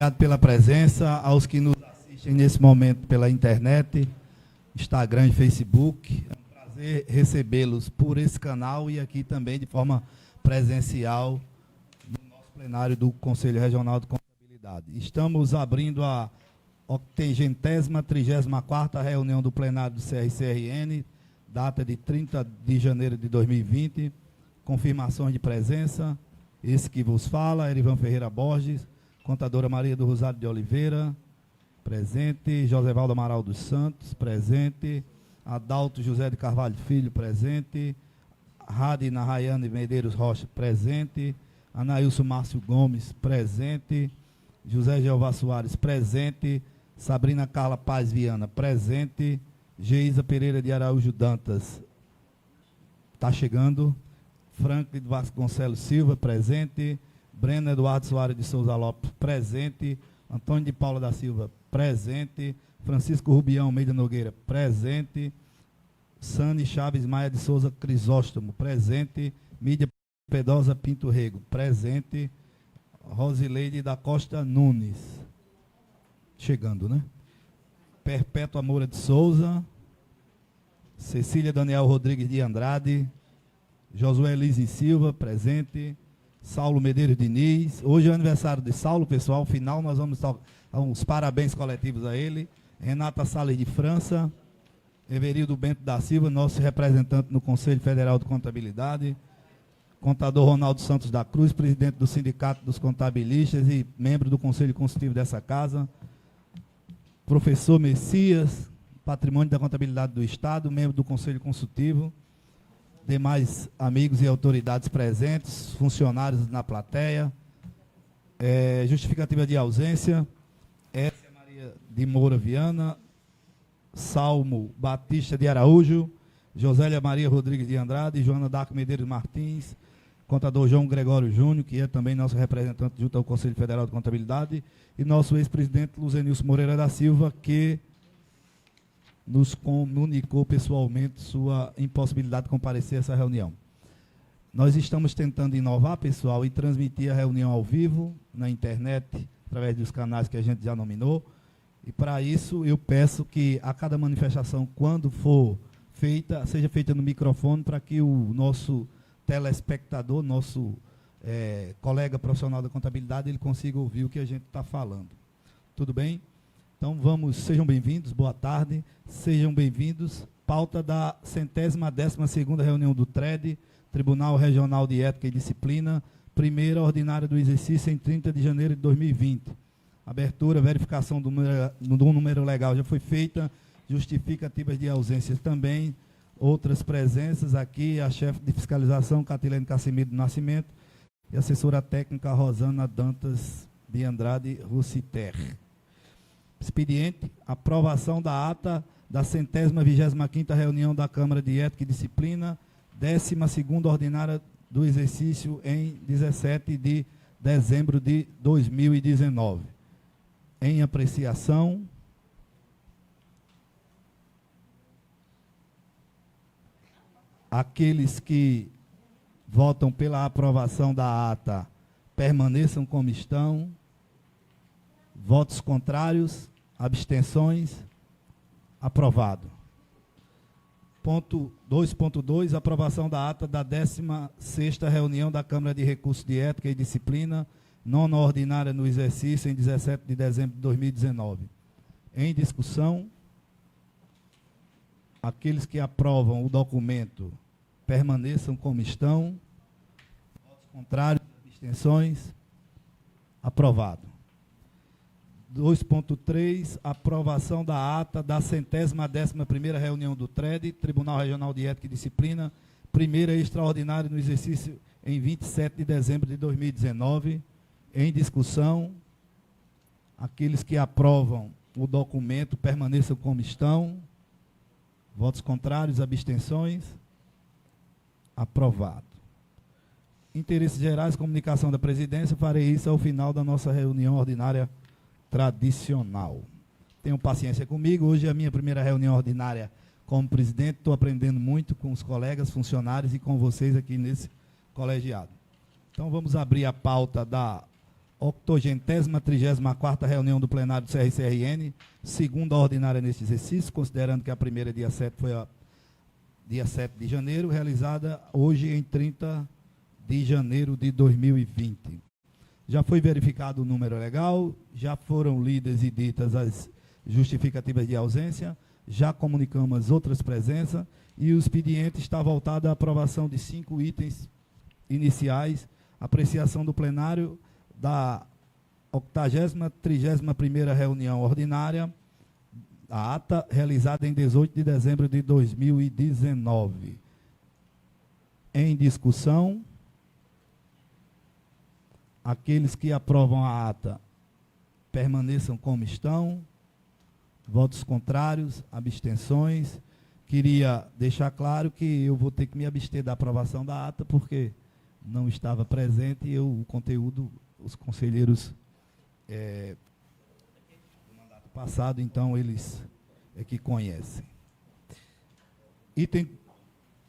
Obrigado pela presença, aos que nos assistem nesse momento pela internet, Instagram e Facebook. É um prazer recebê-los por esse canal e aqui também de forma presencial no nosso plenário do Conselho Regional de Contabilidade. Estamos abrindo a 34ª reunião do plenário do CRCRN, data de 30 de janeiro de 2020. Confirmações de presença, esse que vos fala, Erivan Ferreira Borges, contadora Maria do Rosário de Oliveira, presente. Josevaldo Amaral dos Santos, presente. Adalto José de Carvalho Filho, presente. Radina Rayane Medeiros Rocha, presente. Anailson Márcio Gomes, presente. José Jeová Soares, presente. Sabrina Carla Paz Viana, presente. Geisa Pereira de Araújo Dantas, está chegando. Franklin Vasconcelos Silva, presente. Breno Eduardo Soares de Souza Lopes, presente. Antônio de Paula da Silva, presente. Francisco Rubião Almeida Nogueira, presente. Sani Chaves Maia de Souza Crisóstomo, presente. Mídia Pedosa Pinto Rego, presente. Rosileide da Costa Nunes, chegando, né? Perpétua Moura de Souza. Cecília Daniel Rodrigues de Andrade. Josué Elise Silva, presente. Saulo Medeiros Diniz. Hoje é o aniversário de Saulo, pessoal. Final, nós vamos dar uns parabéns coletivos a ele. Renata Salles de França. Everildo Bento da Silva, nosso representante no Conselho Federal de Contabilidade. Contador Ronaldo Santos da Cruz, presidente do Sindicato dos Contabilistas e membro do Conselho Consultivo dessa casa. Professor Messias, Patrimônio da Contabilidade do Estado, membro do Conselho Consultivo. Demais amigos e autoridades presentes, funcionários na plateia. Justificativa de ausência. Écia Maria de Moura Viana. Salmo Batista de Araújo. Josélia Maria Rodrigues de Andrade. Joana Darco Medeiros Martins. Contador João Gregório Júnior, que é também nosso representante junto ao Conselho Federal de Contabilidade. E nosso ex-presidente Luzenilson Moreira da Silva, que nos comunicou pessoalmente sua impossibilidade de comparecer a essa reunião. Nós estamos tentando inovar, pessoal, e transmitir a reunião ao vivo, na internet, através dos canais que a gente já nominou. E para isso eu peço que a cada manifestação, quando for feita, seja feita no microfone, para que o nosso telespectador, nosso colega profissional da contabilidade, ele consiga ouvir o que a gente está falando. Tudo bem? Então, sejam bem-vindos, boa tarde, sejam bem-vindos. Pauta da 112ª reunião do TRED, Tribunal Regional de Ética e Disciplina, primeira ordinária do exercício em 30 de janeiro de 2020. Abertura, verificação do número legal já foi feita, justificativas de ausências também, outras presenças aqui, a chefe de fiscalização, Catilene Casimiro do Nascimento, e a assessora técnica Rosana Dantas de Andrade Ruciter. Expediente, aprovação da ata da 125ª reunião da Câmara de Ética e Disciplina, 12ª ordinária do exercício em 17 de dezembro de 2019. Em apreciação. Aqueles que votam pela aprovação da ata permaneçam como estão. Votos contrários, abstenções, aprovado. Ponto 2.2, aprovação da ata da 16ª reunião da Câmara de Recursos de Ética e Disciplina, nona ordinária no exercício em 17 de dezembro de 2019. Em discussão, aqueles que aprovam o documento permaneçam como estão. Votos contrários, abstenções, aprovado. 2.3, aprovação da ata da 111ª reunião do TRED, Tribunal Regional de Ética e Disciplina, primeira extraordinária no exercício em 27 de dezembro de 2019. Em discussão, aqueles que aprovam o documento permaneçam como estão. Votos contrários, abstenções, aprovado. Interesses gerais, comunicação da presidência, farei isso ao final da nossa reunião ordinária tradicional. Tenham paciência comigo, hoje é a minha primeira reunião ordinária como presidente, estou aprendendo muito com os colegas, funcionários e com vocês aqui nesse colegiado. Então vamos abrir a pauta da 80ª, 34ª reunião do plenário do CRCRN, segunda ordinária neste exercício, considerando que a primeira, dia 7, foi a dia 7 de janeiro, realizada hoje em 30 de janeiro de 2020. Já foi verificado o número legal, já foram lidas e ditas as justificativas de ausência, já comunicamos as outras presenças e o expediente está voltado à aprovação de 5 itens iniciais, apreciação do plenário da 80ª, 31ª reunião ordinária, a ata realizada em 18 de dezembro de 2019. Em discussão, aqueles que aprovam a ata permaneçam como estão. Votos contrários, abstenções. Queria deixar claro que eu vou ter que me abster da aprovação da ata, porque não estava presente e o conteúdo, os conselheiros do mandato passado, então eles é que conhecem. Item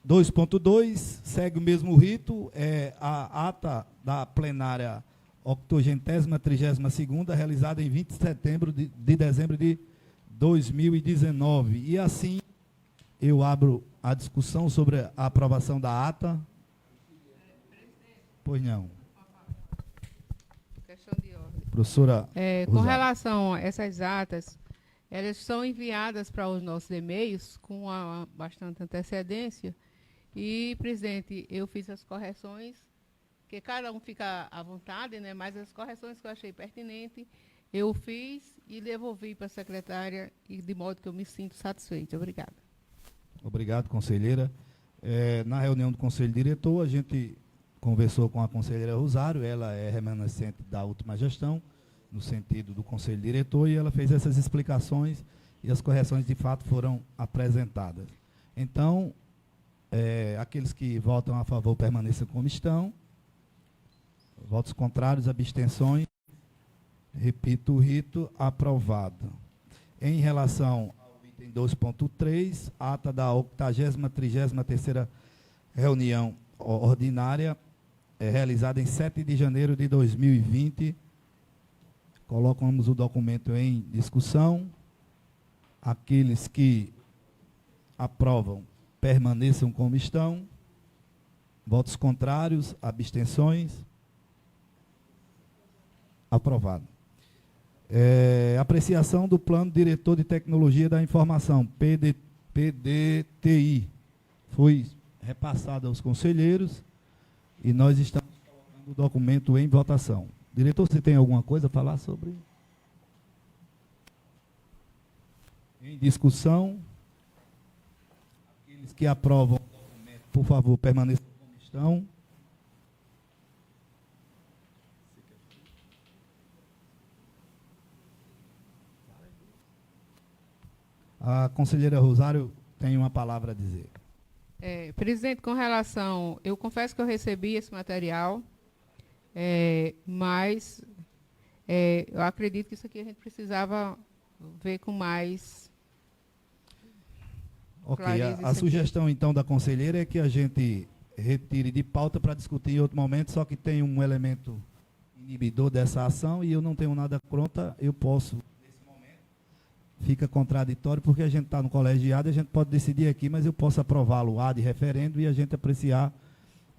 2.2, segue o mesmo rito, a ata da plenária 80ª, 32ª, realizada em 20 de setembro de dezembro de 2019. E assim, eu abro a discussão sobre a aprovação da ata. Pois não. Questão de ordem. Professora Com relação a essas atas, elas são enviadas para os nossos e-mails com bastante antecedência. E, presidente, eu fiz as correções, que cada um fica à vontade, né? Mas as correções que eu achei pertinentes, eu fiz e devolvi para a secretária, e de modo que eu me sinto satisfeita. Obrigada. Obrigado, conselheira. Na reunião do Conselho Diretor, a gente conversou com a conselheira Rosário, ela é remanescente da última gestão, no sentido do Conselho Diretor, e ela fez essas explicações e as correções de fato foram apresentadas. Então, aqueles que votam a favor permaneçam como estão. Votos contrários, abstenções. Repito o rito, aprovado. Em relação ao item 2.3, ata da 80ª, 33ª reunião ordinária, realizada em 7 de janeiro de 2020. Colocamos o documento em discussão. Aqueles que aprovam permaneçam como estão. Votos contrários, abstenções. Aprovado. Apreciação do Plano Diretor de Tecnologia da Informação, PDTI. Foi repassado aos conselheiros e nós estamos colocando o documento em votação. Diretor, você tem alguma coisa a falar sobre? Em discussão. Aqueles que aprovam o documento, por favor, permaneçam como estão. A conselheira Rosário tem uma palavra a dizer. Presidente, com relação, eu confesso que eu recebi esse material, mas eu acredito que isso aqui a gente precisava ver com mais clareza. A sugestão, então, da conselheira é que a gente retire de pauta para discutir em outro momento, só que tem um elemento inibidor dessa ação e eu não tenho nada contra, eu posso... Fica contraditório, porque a gente está no colegiado, a gente pode decidir aqui, mas eu posso aprová-lo A de referendo e a gente apreciar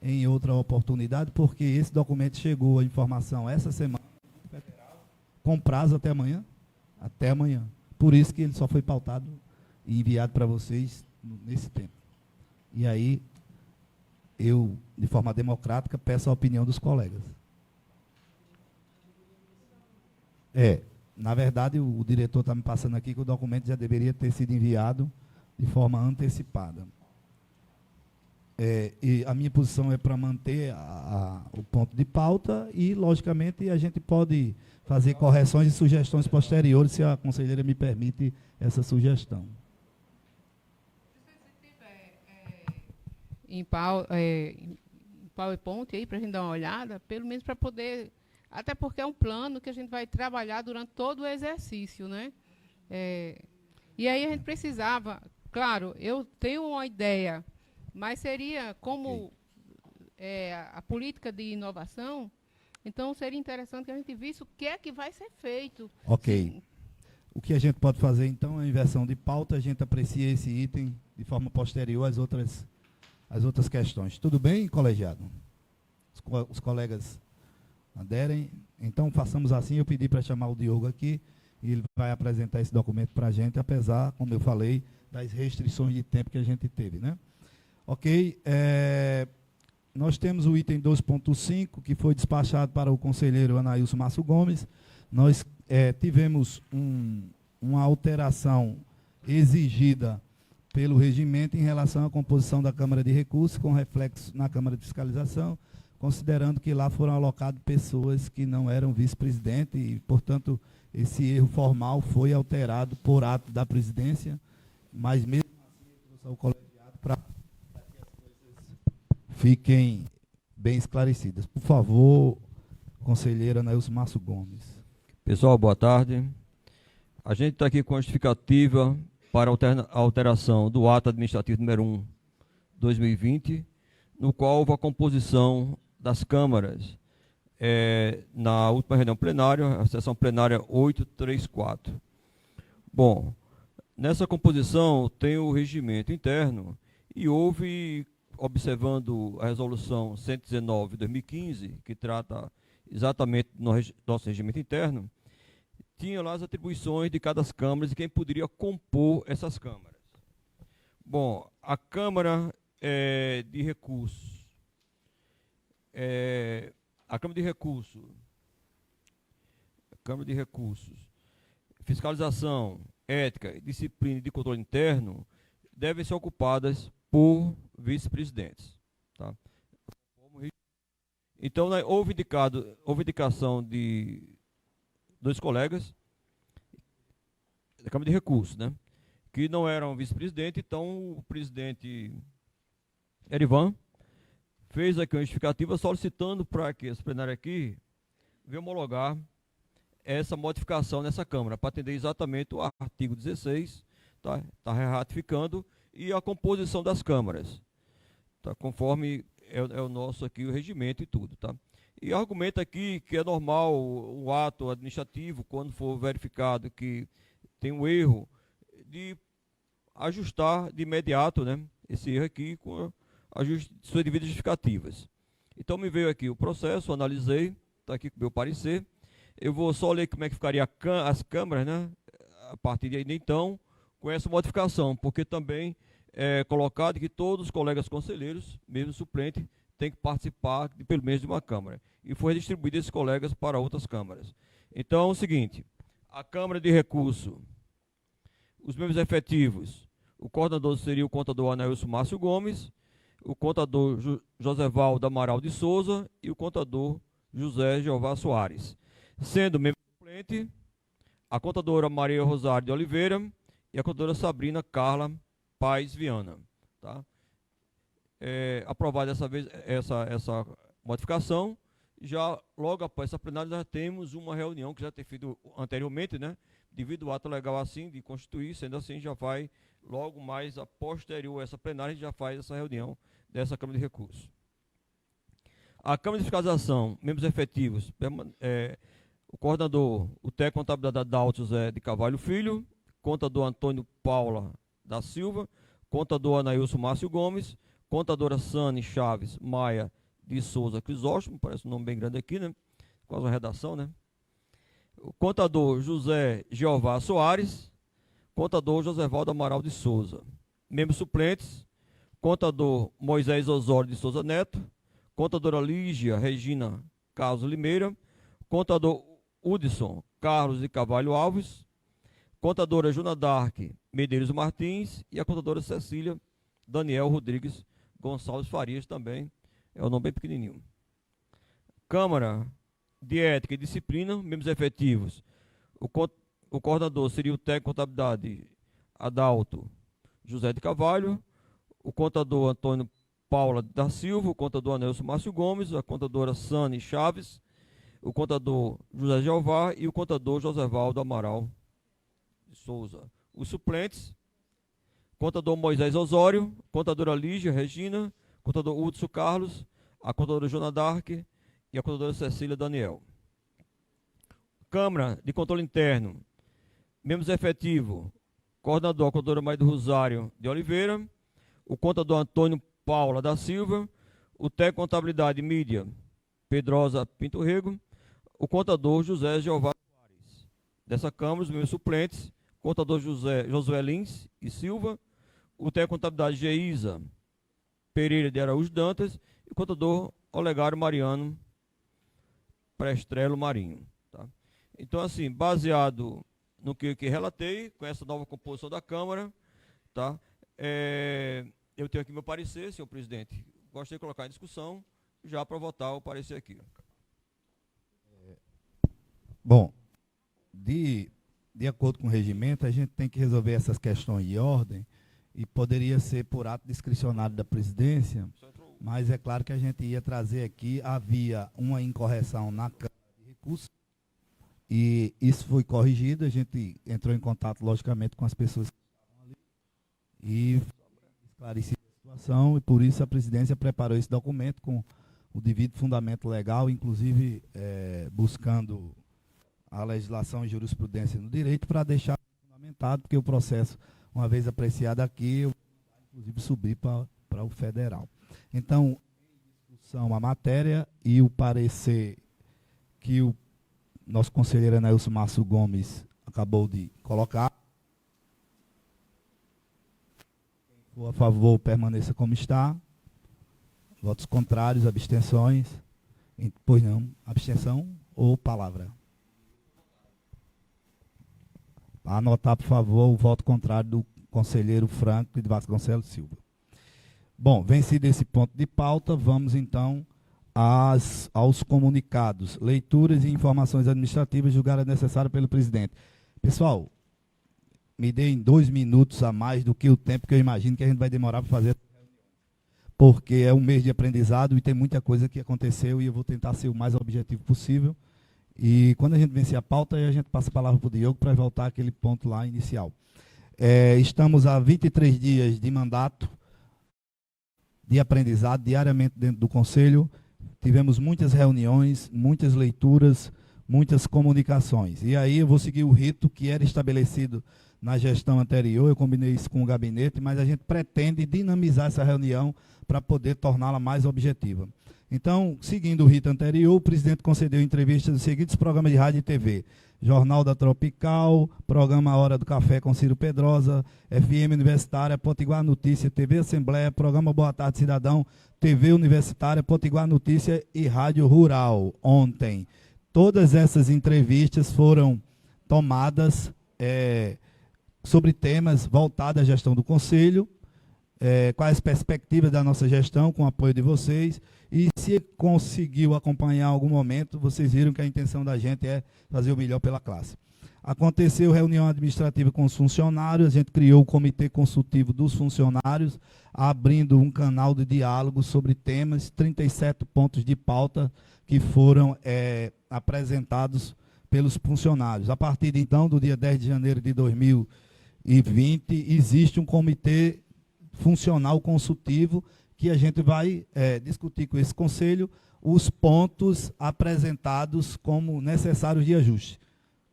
em outra oportunidade, porque esse documento chegou a informação essa semana, com prazo até amanhã. Até amanhã. Por isso que ele só foi pautado e enviado para vocês nesse tempo. E aí, eu, de forma democrática, peço a opinião dos colegas. Na verdade, o diretor está me passando aqui que o documento já deveria ter sido enviado de forma antecipada. E a minha posição é para manter o ponto de pauta e, logicamente, a gente pode fazer correções e sugestões posteriores, se a conselheira me permite essa sugestão. Se tiver em PowerPoint aí, para a gente dar uma olhada, pelo menos para poder... Até porque é um plano que a gente vai trabalhar durante todo o exercício, né? E aí a gente precisava, claro, eu tenho uma ideia, mas seria como a política de inovação, Então, seria interessante que a gente visse o que é que vai ser feito. Ok. O que a gente pode fazer, então, é a inversão de pauta, a gente aprecia esse item de forma posterior às outras questões. Tudo bem, colegiado? Os colegas aderem? Então, façamos assim, eu pedi para chamar o Diogo aqui, e ele vai apresentar esse documento para a gente, apesar, como eu falei, das restrições de tempo que a gente teve, né? Ok, nós temos o item 2.5, que foi despachado para o conselheiro Anailson Márcio Gomes. Nós tivemos uma alteração exigida pelo regimento em relação à composição da Câmara de Recursos, com reflexo na Câmara de Fiscalização, considerando que lá foram alocadas pessoas que não eram vice-presidente e, portanto, esse erro formal foi alterado por ato da presidência, mas mesmo assim eu trouxe ao colegiado para que as coisas fiquem bem esclarecidas. Por favor, conselheiro Anailson Márcio Gomes. Pessoal, boa tarde. A gente está aqui com a justificativa para a alteração do ato administrativo número 1, 2020, no qual houve a composição das câmaras na última reunião plenária, a sessão plenária 834. Bom, nessa composição tem o regimento interno e houve, observando a resolução 119 de 2015, que trata exatamente do nosso regimento interno, tinha lá as atribuições de cada câmara e quem poderia compor essas câmaras. Bom, a Câmara de Recursos, a Câmara de Recursos, Fiscalização, Ética, Disciplina e de Controle Interno devem ser ocupadas por vice-presidentes. Tá? Então, houve indicação de 2 colegas da Câmara de Recursos, né, que não eram vice-presidente. Então, o presidente Erivan fez aqui uma justificativa solicitando para que esse plenário aqui venha homologar essa modificação nessa Câmara, para atender exatamente o artigo 16, tá ratificando, e a composição das câmaras, tá, conforme é o nosso aqui, o regimento e tudo, tá? E argumenta aqui que é normal o ato administrativo, quando for verificado que tem um erro, de ajustar de imediato, né, esse erro aqui com suas devidas justificativas. Então me veio aqui o processo, analisei, está aqui com o meu parecer. Eu vou só ler como é que ficaria as câmaras, né, a partir de aí, então, com essa modificação, porque também é colocado que todos os colegas conselheiros, mesmo suplente, têm que participar de pelo menos de uma Câmara. E foi distribuído esses colegas para outras câmaras. Então, é o seguinte, a Câmara de Recurso, os membros efetivos, o coordenador seria o contador Anailson Márcio Gomes, o contador Josevaldo Amaral de Souza e o contador José Jeová Soares. Sendo membro suplente, a contadora Maria Rosário de Oliveira e a contadora Sabrina Carla Paz Viana. Tá? Aprovada dessa vez essa modificação, já logo após essa plenária nós temos uma reunião que já tem feito anteriormente, né? Devido ao ato legal assim de constituir, sendo assim já vai logo mais a posterior a essa plenária, a gente já faz essa reunião dessa Câmara de Recursos. A Câmara de Fiscalização, membros efetivos, o coordenador, o técnico contabilidade Adalto José de Carvalho Filho, contador Antônio Paula da Silva, contador Anailson Márcio Gomes, contadora Sane Chaves Maia de Souza Crisóstomo, parece um nome bem grande aqui, né? Quase uma redação, né? O contador José Jeová Soares, contador Josevaldo Amaral de Souza. Membros suplentes, contador Moisés Osório de Souza Neto, contadora Lígia Regina Carlos Limeira, contador Hudson Carlos de Carvalho Alves, contadora Juna Dark Medeiros Martins e a contadora Cecília Daniel Rodrigues Gonçalves Farias, também é um nome bem pequenininho. Câmara de Ética e Disciplina, membros efetivos, o coordenador seria o técnico de contabilidade Adalto José de Carvalho, o contador Antônio Paula da Silva, o contador Anelson Márcio Gomes, a contadora Sane Chaves, o contador José Jeová e o contador Josevaldo Amaral de Souza. Os suplentes, contador Moisés Osório, contadora Lígia Regina, contador Hudson Carlos, a contadora Jona Dark e a contadora Cecília Daniel. Câmara de Controle Interno, membros efetivos, coordenador, a contadora Maria do Rosário de Oliveira, o contador Antônio Paula da Silva, o técnico de Contabilidade e Mídia, Pedrosa Pinto Rego, o contador José Jeová Soares. Dessa Câmara, os membros suplentes, contador Josué Lins e Silva, o técnico de Contabilidade Geisa Pereira de Araújo Dantas e o contador Olegário Mariano Prestrelo Marinho. Tá? Então, assim, baseado no que relatei, com essa nova composição da Câmara, tá? Eu tenho aqui meu parecer, senhor presidente. Gostaria de colocar em discussão, já para votar o parecer aqui. Bom, de acordo com o regimento, a gente tem que resolver essas questões de ordem e poderia ser por ato discricionário da presidência, mas é claro que a gente ia trazer aqui, havia uma incorreção na Câmara de Recursos, e isso foi corrigido, a gente entrou em contato, logicamente, com as pessoas que estavam ali e esclarecido a situação, e por isso a presidência preparou esse documento com o devido fundamento legal, inclusive buscando a legislação e jurisprudência no direito para deixar fundamentado, porque o processo, uma vez apreciado aqui, eu vou inclusive subir para o federal. Então, em discussão a matéria e o parecer que o nosso conselheiro Anailson Márcio Gomes acabou de colocar. Quem for a favor, permaneça como está. Votos contrários, abstenções. Pois não, abstenção ou palavra? Para anotar, por favor, o voto contrário do conselheiro Franco de Vasconcelos Silva. Bom, vencido esse ponto de pauta, vamos então aos comunicados. Leituras e informações administrativas julgadas necessárias pelo presidente. Pessoal, me deem 2 minutos a mais do que o tempo que eu imagino que a gente vai demorar para fazer, porque é um mês de aprendizado e tem muita coisa que aconteceu e eu vou tentar ser o mais objetivo possível. E quando a gente vencer a pauta, aí a gente passa a palavra para o Diogo para voltar àquele ponto lá inicial. Estamos há 23 dias de mandato, de aprendizado, diariamente dentro do Conselho. Tivemos muitas reuniões, muitas leituras, muitas comunicações. E aí eu vou seguir o rito que era estabelecido na gestão anterior, eu combinei isso com o gabinete, mas a gente pretende dinamizar essa reunião para poder torná-la mais objetiva. Então, seguindo o rito anterior, o presidente concedeu entrevistas dos seguintes programas de rádio e TV: Jornal da Tropical, programa Hora do Café com Ciro Pedrosa, FM Universitária, Potiguar Notícia, TV Assembleia, programa Boa Tarde Cidadão, TV Universitária, Potiguar Notícia e Rádio Rural, ontem. Todas essas entrevistas foram tomadas sobre temas voltados à gestão do Conselho, quais as perspectivas da nossa gestão, com o apoio de vocês, e se conseguiu acompanhar algum momento, vocês viram que a intenção da gente é fazer o melhor pela classe. Aconteceu reunião administrativa com os funcionários, a gente criou o comitê consultivo dos funcionários, abrindo um canal de diálogo sobre temas, 37 pontos de pauta que foram apresentados pelos funcionários. A partir de então, do dia 10 de janeiro de 2020, existe um comitê funcional consultivo que a gente vai discutir com esse conselho os pontos apresentados como necessários de ajuste.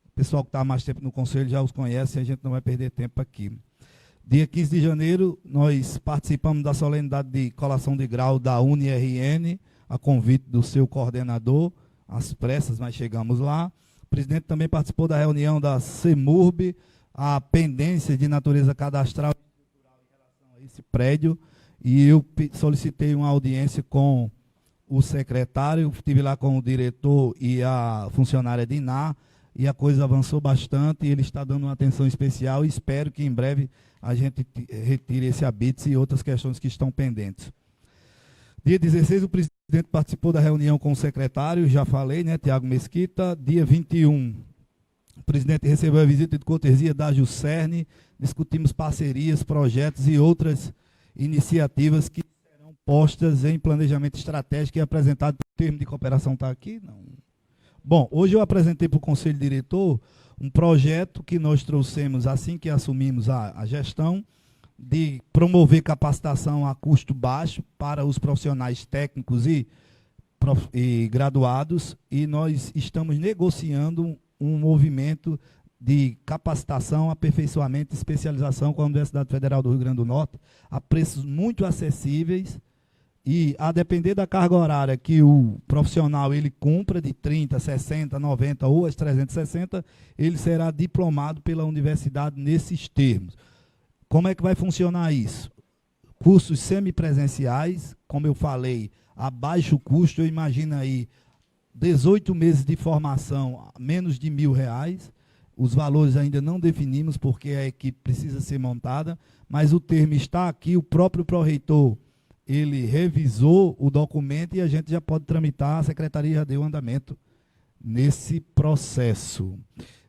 O pessoal que está há mais tempo no conselho já os conhece, a gente não vai perder tempo aqui. Dia 15 de janeiro, nós participamos da solenidade de colação de grau da UniRN, a convite do seu coordenador, às pressas, mas chegamos lá. O presidente também participou da reunião da CEMURB, a pendência de natureza cadastral e estrutural em relação a esse prédio, e eu solicitei uma audiência com o secretário, estive lá com o diretor e a funcionária de INAR, e a coisa avançou bastante, e ele está dando uma atenção especial, e espero que em breve a gente retire esse habite e outras questões que estão pendentes. Dia 16, o presidente participou da reunião com o secretário, já falei, né, Tiago Mesquita. Dia 21, o presidente recebeu a visita de cortesia da Juscerne, discutimos parcerias, projetos e outras iniciativas que serão postas em planejamento estratégico e apresentado por termo de cooperação. Está aqui? Não. Bom, hoje eu apresentei para o Conselho Diretor um projeto que nós trouxemos assim que assumimos a gestão, de promover capacitação a custo baixo para os profissionais técnicos e e graduados, e nós estamos negociando um movimento de capacitação, aperfeiçoamento e especialização com a Universidade Federal do Rio Grande do Norte, a preços muito acessíveis, e a depender da carga horária que o profissional ele cumpra, de 30, 60, 90 ou as 360, ele será diplomado pela universidade nesses termos. Como é que vai funcionar isso? Cursos semipresenciais, como eu falei, a baixo custo, eu imagino aí 18 meses de formação, menos de R$ 1.000. Os valores ainda não definimos, porque a equipe precisa ser montada, mas o termo está aqui, o próprio pró-reitor, ele revisou o documento e a gente já pode tramitar, a secretaria já deu andamento nesse processo.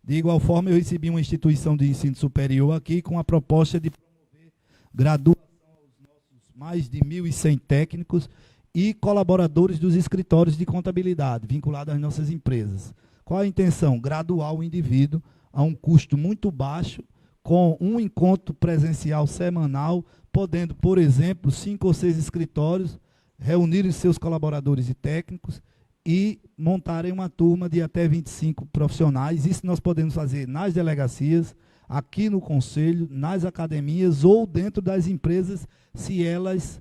De igual forma, eu recebi uma instituição de ensino superior aqui com a proposta de promover graduação aos nossos mais de 1.100 técnicos e colaboradores dos escritórios de contabilidade, vinculados às nossas empresas. Qual a intenção? Graduar o indivíduo a um custo muito baixo, com um encontro presencial semanal, podendo, por exemplo, 5 ou 6 escritórios reunirem seus colaboradores e técnicos e montarem uma turma de até 25 profissionais. Isso nós podemos fazer nas delegacias, aqui no conselho, nas academias ou dentro das empresas, se elas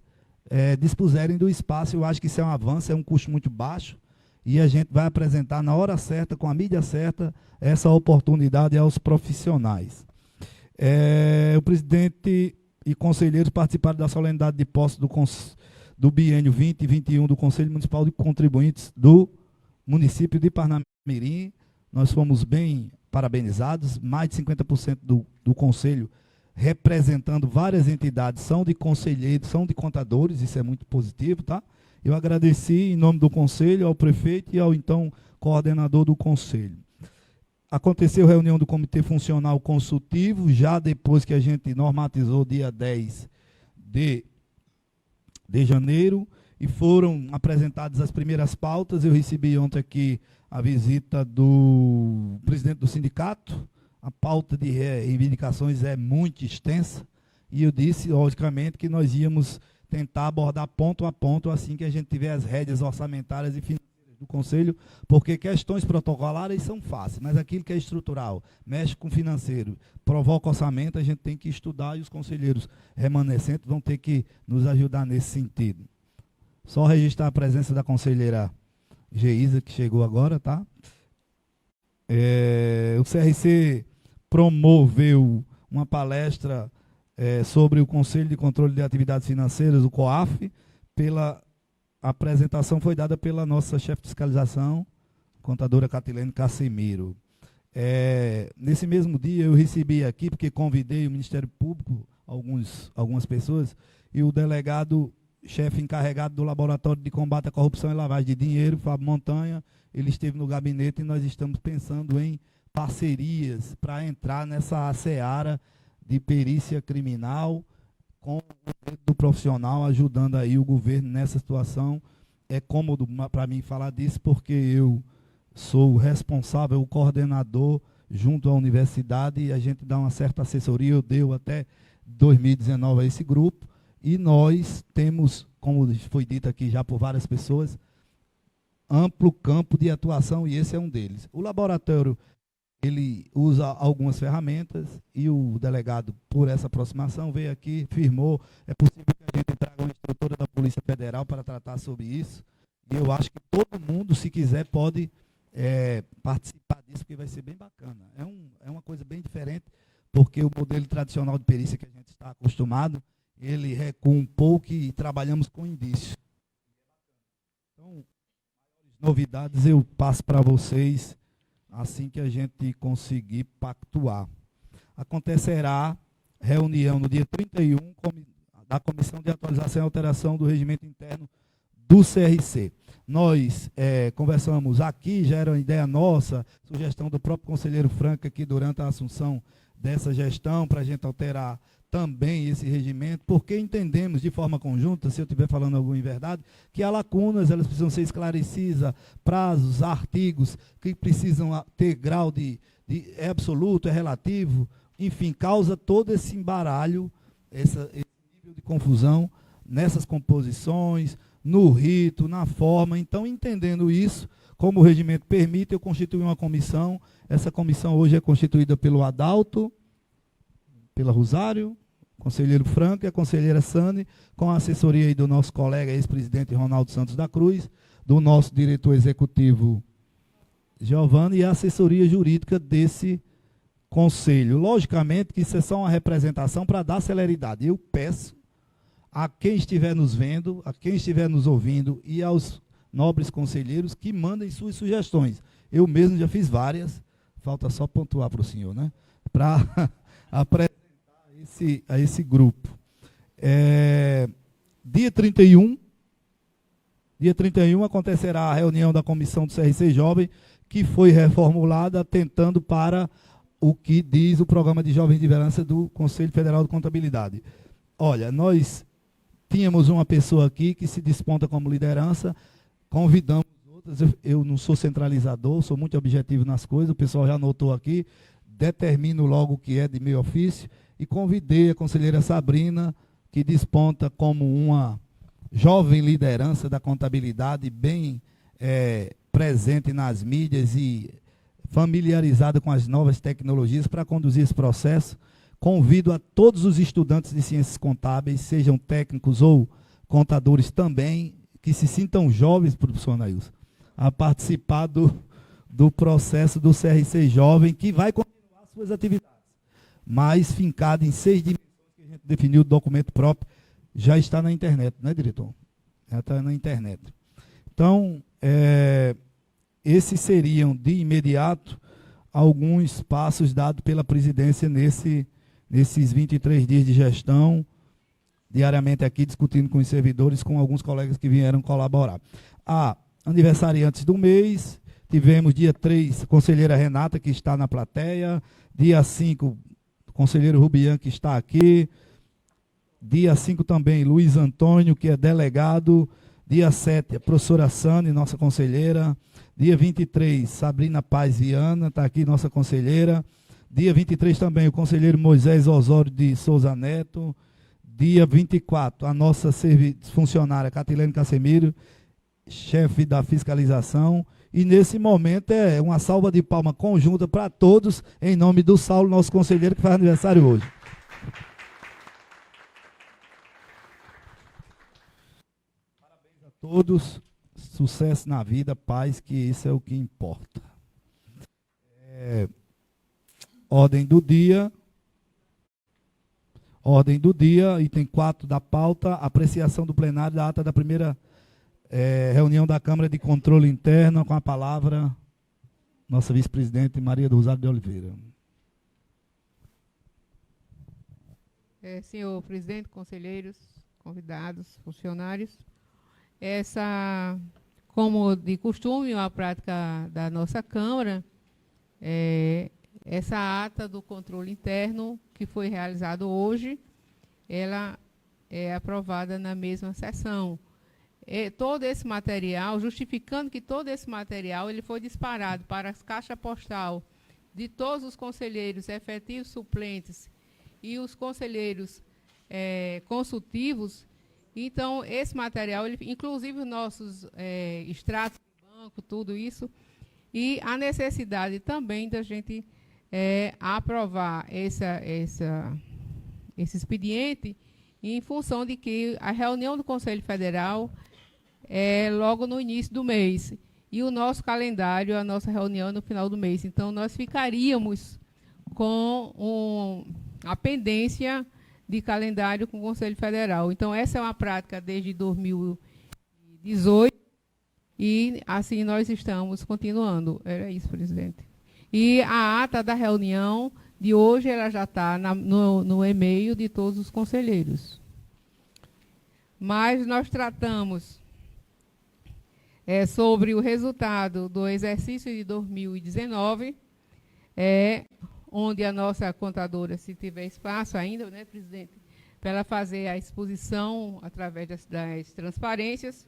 dispuserem do espaço. Eu acho que isso é um avanço, é um custo muito baixo, e a gente vai apresentar na hora certa, com a mídia certa, essa oportunidade aos profissionais. O presidente e conselheiros participaram da solenidade de posse do biênio 2021 do Conselho Municipal de Contribuintes do município de Parnamirim. Nós fomos bem parabenizados, mais de 50% do conselho, representando várias entidades, são de conselheiros, são de contadores, isso é muito positivo, tá? Eu agradeci em nome do conselho ao prefeito e ao então coordenador do conselho. Aconteceu reunião do Comitê Funcional Consultivo, já depois que a gente normatizou dia 10 de janeiro, e foram apresentadas as primeiras pautas. Eu recebi ontem aqui a visita do presidente do sindicato. A pauta de reivindicações é muito extensa, e eu disse, logicamente, que nós íamos tentar abordar ponto a ponto assim que a gente tiver as rédeas orçamentárias e financeiras do Conselho, porque questões protocolares são fáceis, mas aquilo que é estrutural, mexe com o financeiro, provoca orçamento, a gente tem que estudar, e os conselheiros remanescentes vão ter que nos ajudar nesse sentido. Só registrar a presença da conselheira Geisa, que chegou agora, tá? O CRC promoveu uma palestra sobre o Conselho de Controle de Atividades Financeiras, o COAF. A apresentação foi dada pela nossa chefe de fiscalização, contadora Catilene Cassimiro. Nesse mesmo dia eu recebi aqui, porque convidei o Ministério Público, algumas pessoas, e o delegado chefe encarregado do Laboratório de Combate à Corrupção e Lavagem de Dinheiro, Fábio Montanha, ele esteve no gabinete, e nós estamos pensando em parcerias para entrar nessa seara de perícia criminal, com o governo do profissional, ajudando aí o governo nessa situação. É cômodo para mim falar disso, porque eu sou o responsável, o coordenador, junto à universidade, e a gente dá uma certa assessoria. Eu dei até 2019 a esse grupo, e nós temos, como foi dito aqui já por várias pessoas, amplo campo de atuação, e esse é um deles. O laboratório, ele usa algumas ferramentas, e o delegado, por essa aproximação, veio aqui, firmou. É possível que a gente traga uma instrutora da Polícia Federal para tratar sobre isso, e eu acho que todo mundo, se quiser, pode participar disso, porque vai ser bem bacana. É uma coisa bem diferente, porque o modelo tradicional de perícia que a gente está acostumado, ele recua um pouco, e trabalhamos com indícios. Então, novidades eu passo para vocês assim que a gente conseguir pactuar. Acontecerá reunião no dia 31 da Comissão de Atualização e Alteração do Regimento Interno do CRC. Nós conversamos aqui, já era uma ideia nossa, sugestão do próprio conselheiro Franca aqui durante a assunção dessa gestão, para a gente alterar também esse regimento, porque entendemos de forma conjunta, se eu estiver falando alguma inverdade, que há lacunas, elas precisam ser esclarecidas, prazos, artigos que precisam ter grau é absoluto, é relativo, enfim, causa todo esse embaralho, esse nível de confusão nessas composições, no rito, na forma. Então, entendendo isso, como o regimento permite, eu constituí uma comissão. Essa comissão hoje é constituída pelo Adalto, pela Rosário, conselheiro Franco e a conselheira Sane, com a assessoria aí do nosso colega ex-presidente Ronaldo Santos da Cruz, do nosso diretor executivo Giovanni e a assessoria jurídica desse conselho. Logicamente que isso é só uma representação para dar celeridade. Eu peço a quem estiver nos vendo, a quem estiver nos ouvindo e aos nobres conselheiros que mandem suas sugestões. Eu mesmo já fiz várias, falta só pontuar para o senhor, né? Para apresentar a esse grupo. Dia 31 acontecerá a reunião da comissão do CRC Jovem, que foi reformulada atentando para o que diz o programa de jovens de liderança do Conselho Federal de Contabilidade. Olha, nós tínhamos uma pessoa aqui que se desponta como liderança, convidamos outras, eu não sou centralizador, sou muito objetivo nas coisas, o pessoal já anotou aqui, determino logo o que é de meu ofício, e convidei a conselheira Sabrina, que desponta como uma jovem liderança da contabilidade, bem presente nas mídias e familiarizada com as novas tecnologias para conduzir esse processo. Convido a todos os estudantes de ciências contábeis, sejam técnicos ou contadores também, que se sintam jovens, professor Anailson, a participar do processo do CRC Jovem, que vai continuar suas atividades, mas fincado em 6 dimensões que a gente definiu, o documento próprio, já está na internet, né, diretor? Já está na internet. Então, esses seriam, de imediato, alguns passos dados pela presidência nesses 23 dias de gestão, diariamente aqui discutindo com os servidores, com alguns colegas que vieram colaborar. Aniversariantes do mês, tivemos dia 3, conselheira Renata, que está na plateia, dia 5, conselheiro Rubian, que está aqui, dia 5 também, Luiz Antônio, que é delegado, dia 7, a professora Sane, nossa conselheira, dia 23, Sabrina Paz Viana, está aqui nossa conselheira, dia 23 também, o conselheiro Moisés Osório de Souza Neto, dia 24, a nossa funcionária Catilene Casemiro, chefe da fiscalização, e nesse momento é uma salva de palmas conjunta para todos, em nome do Saulo, nosso conselheiro, que faz aniversário hoje. Parabéns a todos, sucesso na vida, paz, que isso é o que importa. Ordem do dia, item 4 da pauta, apreciação do plenário da ata da primeira reunião da Câmara de Controle Interno, com a palavra nossa vice-presidente Maria do Rosário de Oliveira. Senhor presidente, conselheiros, convidados, funcionários, como de costume, a prática da nossa Câmara, essa ata do controle interno que foi realizado hoje, ela é aprovada na mesma sessão. Todo esse material, justificando que todo esse material ele foi disparado para as caixas postal de todos os conselheiros efetivos suplentes e os conselheiros consultivos. Então, esse material, inclusive os nossos extratos de banco, tudo isso, e a necessidade também da gente aprovar esse expediente em função de que a reunião do Conselho Federal é logo no início do mês e o nosso calendário, a nossa reunião no final do mês. Então, nós ficaríamos com a pendência de calendário com o Conselho Federal. Então, essa é uma prática desde 2018 e assim nós estamos continuando. Era isso, presidente. E a ata da reunião de hoje ela já está no e-mail de todos os conselheiros. Mas nós tratamos sobre o resultado do exercício de 2019, onde a nossa contadora, se tiver espaço ainda, né, presidente, para ela fazer a exposição através das transparências.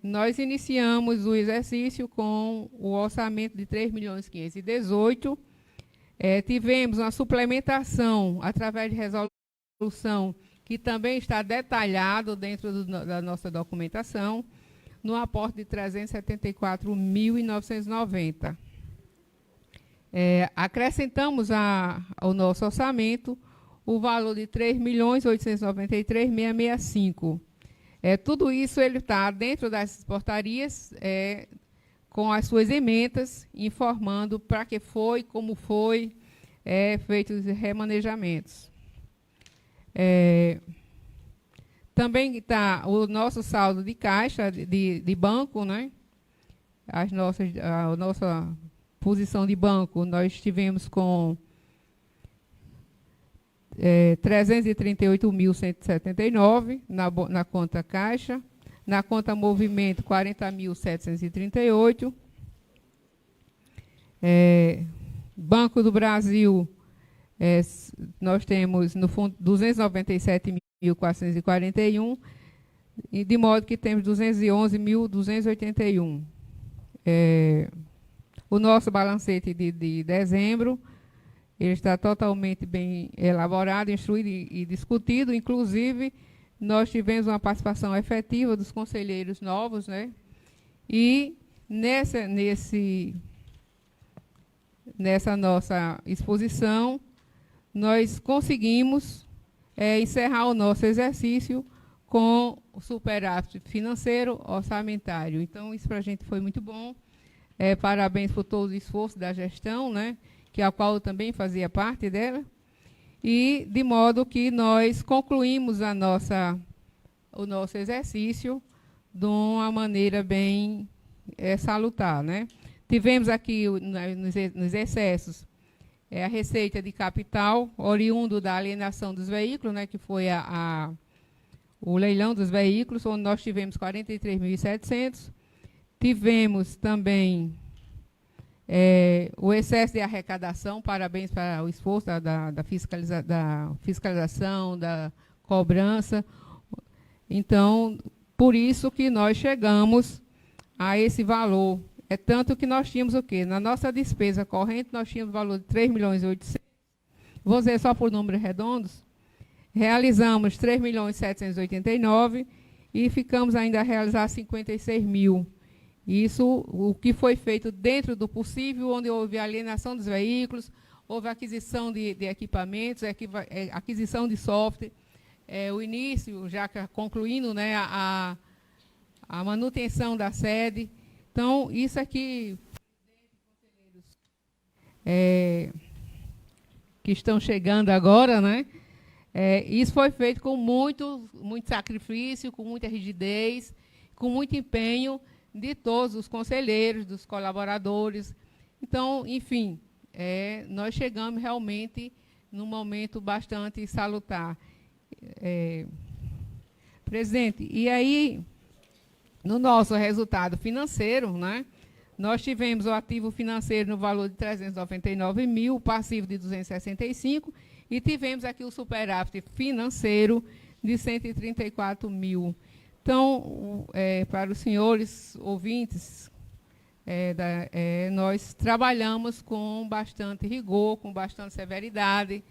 Nós iniciamos o exercício com o orçamento de 3.518.000. Tivemos uma suplementação através de resolução que também está detalhado dentro da nossa documentação, no aporte de 374.990. Acrescentamos ao nosso orçamento o valor de R$ 3.893.665. Tudo isso ele está dentro das portarias, com as suas emendas, informando para que foi, como foi feitos os remanejamentos. Também está o nosso saldo de caixa de banco, né? A nossa posição de banco, nós estivemos com 338.179 na conta caixa, na conta movimento 40.738. Banco do Brasil, nós temos no fundo 297.441, de modo que temos 211.281. O nosso balancete de dezembro, ele está totalmente bem elaborado, instruído e discutido. Inclusive, nós tivemos uma participação efetiva dos conselheiros novos, né? E nessa nossa exposição, nós conseguimos encerrar o nosso exercício com o superávit financeiro orçamentário. Então, isso para a gente foi muito bom. Parabéns por todo o esforço da gestão, né, a qual eu também fazia parte dela, e de modo que nós concluímos o nosso exercício de uma maneira bem salutar, né? Tivemos aqui nos excessos a receita de capital, oriundo da alienação dos veículos, né, que foi o leilão dos veículos, onde nós tivemos 43.700. Tivemos também o excesso de arrecadação, parabéns para o esforço da fiscalização, da cobrança. Então, por isso que nós chegamos a esse valor. Tanto que nós tínhamos o quê? Na nossa despesa corrente, nós tínhamos o valor de 3.800.000. Vou dizer só por números redondos. Realizamos 3.789.000 e ficamos ainda a realizar 56.000. Isso, o que foi feito dentro do possível, onde houve alienação dos veículos, houve aquisição de equipamentos, aquisição de software, o início, já concluindo, né, a manutenção da sede. Então, isso aqui, que estão chegando agora, né, isso foi feito com muito sacrifício, com muita rigidez, com muito empenho de todos os conselheiros, dos colaboradores. Então, enfim, nós chegamos realmente num momento bastante salutar. Presidente, e aí, no nosso resultado financeiro, né, nós tivemos o ativo financeiro no valor de 399.000, o passivo de 265, e tivemos aqui o superávit financeiro de 134.000. Então, para os senhores ouvintes, nós trabalhamos com bastante rigor, com bastante severidade,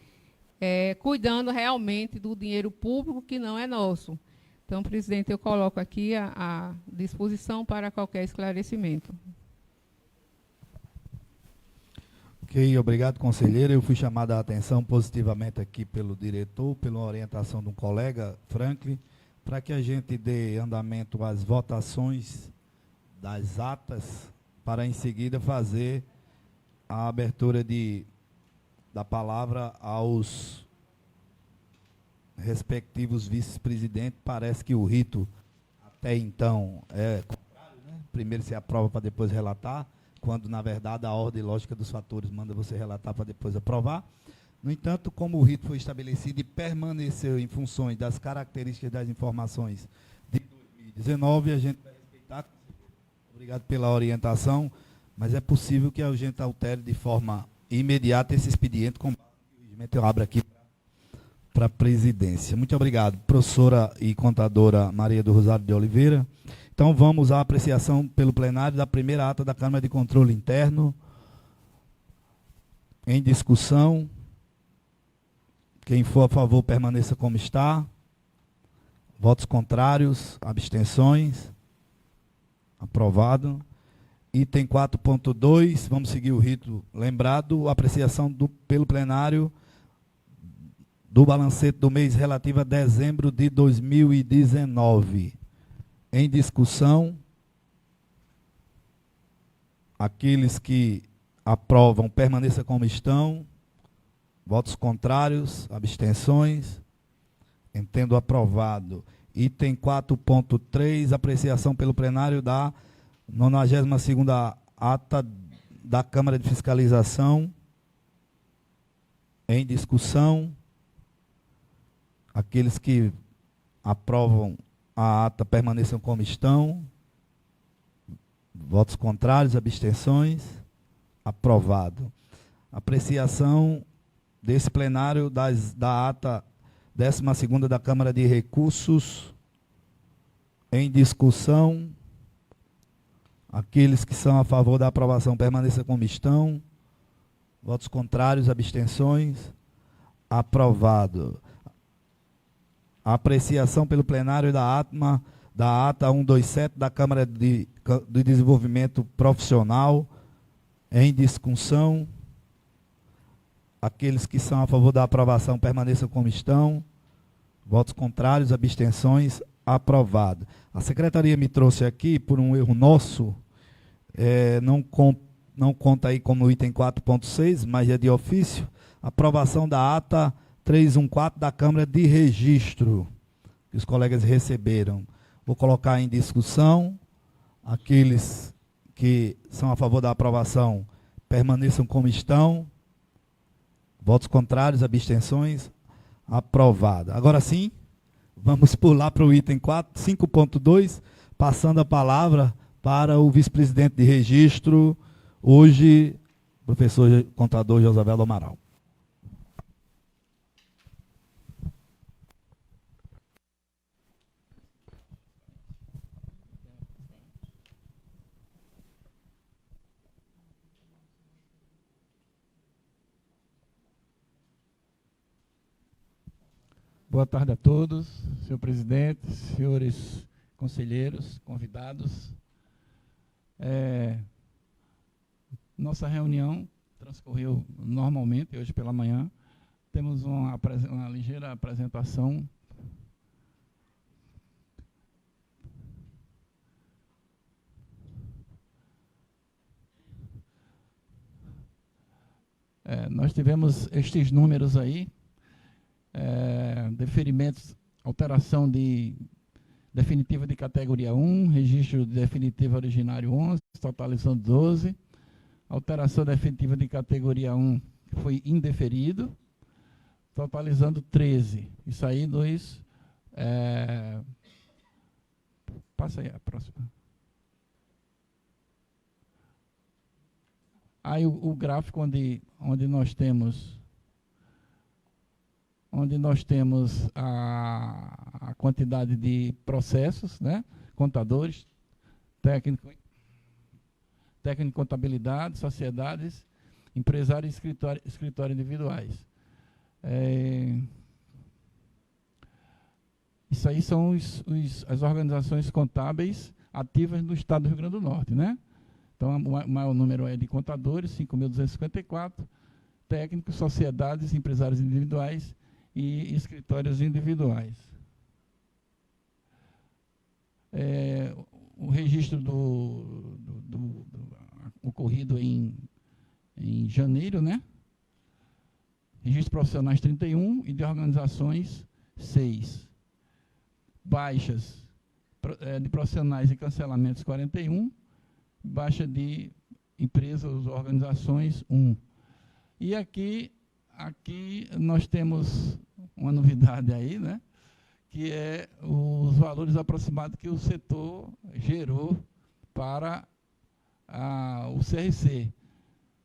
cuidando realmente do dinheiro público que não é nosso. Então, presidente, eu coloco aqui à disposição para qualquer esclarecimento. Ok, obrigado, conselheira. Eu fui chamada a atenção positivamente aqui pelo diretor, pela orientação de um colega, Franklin, para que a gente dê andamento às votações das atas, para em seguida fazer a abertura da palavra aos respectivos vice-presidentes. Parece que o rito, até então, é contrário, né? Primeiro se aprova para depois relatar, quando, na verdade, a ordem lógica dos fatores manda você relatar para depois aprovar. No entanto, como o rito foi estabelecido e permaneceu em funções das características das informações de 2019, a gente vai respeitar. Obrigado pela orientação, mas é possível que a gente altere de forma imediata esse expediente, com eu abro aqui para a presidência. Muito obrigado, professora e contadora Maria do Rosário de Oliveira. Então, vamos à apreciação pelo plenário da primeira ata da Câmara de Controle Interno. Em discussão. Quem for a favor, permaneça como está. Votos contrários, abstenções. Aprovado. Item 4.2, vamos seguir o rito lembrado, apreciação pelo plenário do balancete do mês relativo a dezembro de 2019. Em discussão, aqueles que aprovam, permaneça como estão. Votos contrários, abstenções. Entendo aprovado. Item 4.3, apreciação pelo plenário da 92ª ata da Câmara de Fiscalização. Em discussão, aqueles que aprovam a ata permaneçam como estão. Votos contrários, abstenções. Aprovado. Apreciação desse plenário da ata 12ª da Câmara de Recursos. Em discussão, aqueles que são a favor da aprovação permaneçam como estão. Votos contrários, abstenções. Aprovado. Apreciação pelo plenário da ata 127 da Câmara de Desenvolvimento Profissional. Em discussão, aqueles que são a favor da aprovação permaneçam como estão. Votos contrários, abstenções. Aprovado. A secretaria me trouxe aqui, por um erro nosso, não conta aí como item 4.6, mas é de ofício, aprovação da ata 314 da Câmara de Registro, que os colegas receberam. Vou colocar em discussão. Aqueles que são a favor da aprovação permaneçam como estão. Votos contrários, abstenções. Aprovado. Agora sim, vamos pular para o item 5.2, passando a palavra para o vice-presidente de registro, hoje, professor contador Josavel do Amaral. Boa tarde a todos, senhor presidente, senhores conselheiros, convidados. Nossa reunião transcorreu normalmente, hoje pela manhã. Temos uma ligeira apresentação. Nós tivemos estes números aí. Deferimentos, alteração de definitiva de categoria 1, registro de definitiva originário 11, totalizando 12. Alteração definitiva de categoria 1, que foi indeferido, totalizando 13. Isso aí, passa aí a próxima. Aí o gráfico onde nós temos a quantidade de processos, né? Contadores, técnico de contabilidade, sociedades, empresários e escritórios individuais. Isso aí são as organizações contábeis ativas no estado do Rio Grande do Norte, né? Então, o maior número é de contadores, 5.254, técnicos, sociedades, empresários individuais e escritórios individuais. O registro ocorrido em janeiro, né? Registro profissionais 31 e de organizações 6. Baixas de profissionais e cancelamentos 41, baixa de empresas ou organizações 1. E aqui nós temos uma novidade aí, né? Que é os valores aproximados que o setor gerou para o CRC.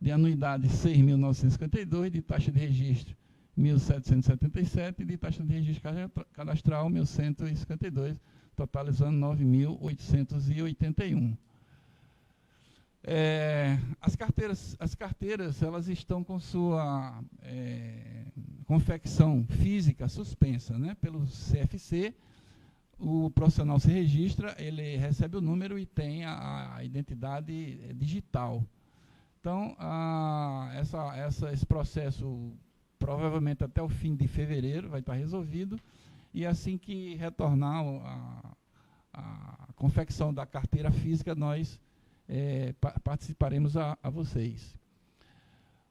De anuidade 6.952, de taxa de registro 1.777 e de taxa de registro cadastral 1.152, totalizando 9.881. As carteiras elas estão com sua confecção física suspensa, né, pelo CFC. o profissional se registra, ele recebe o número e tem a identidade digital. Então, esse processo, provavelmente até o fim de fevereiro, vai estar resolvido, e assim que retornar a confecção da carteira física, nós participaremos a vocês.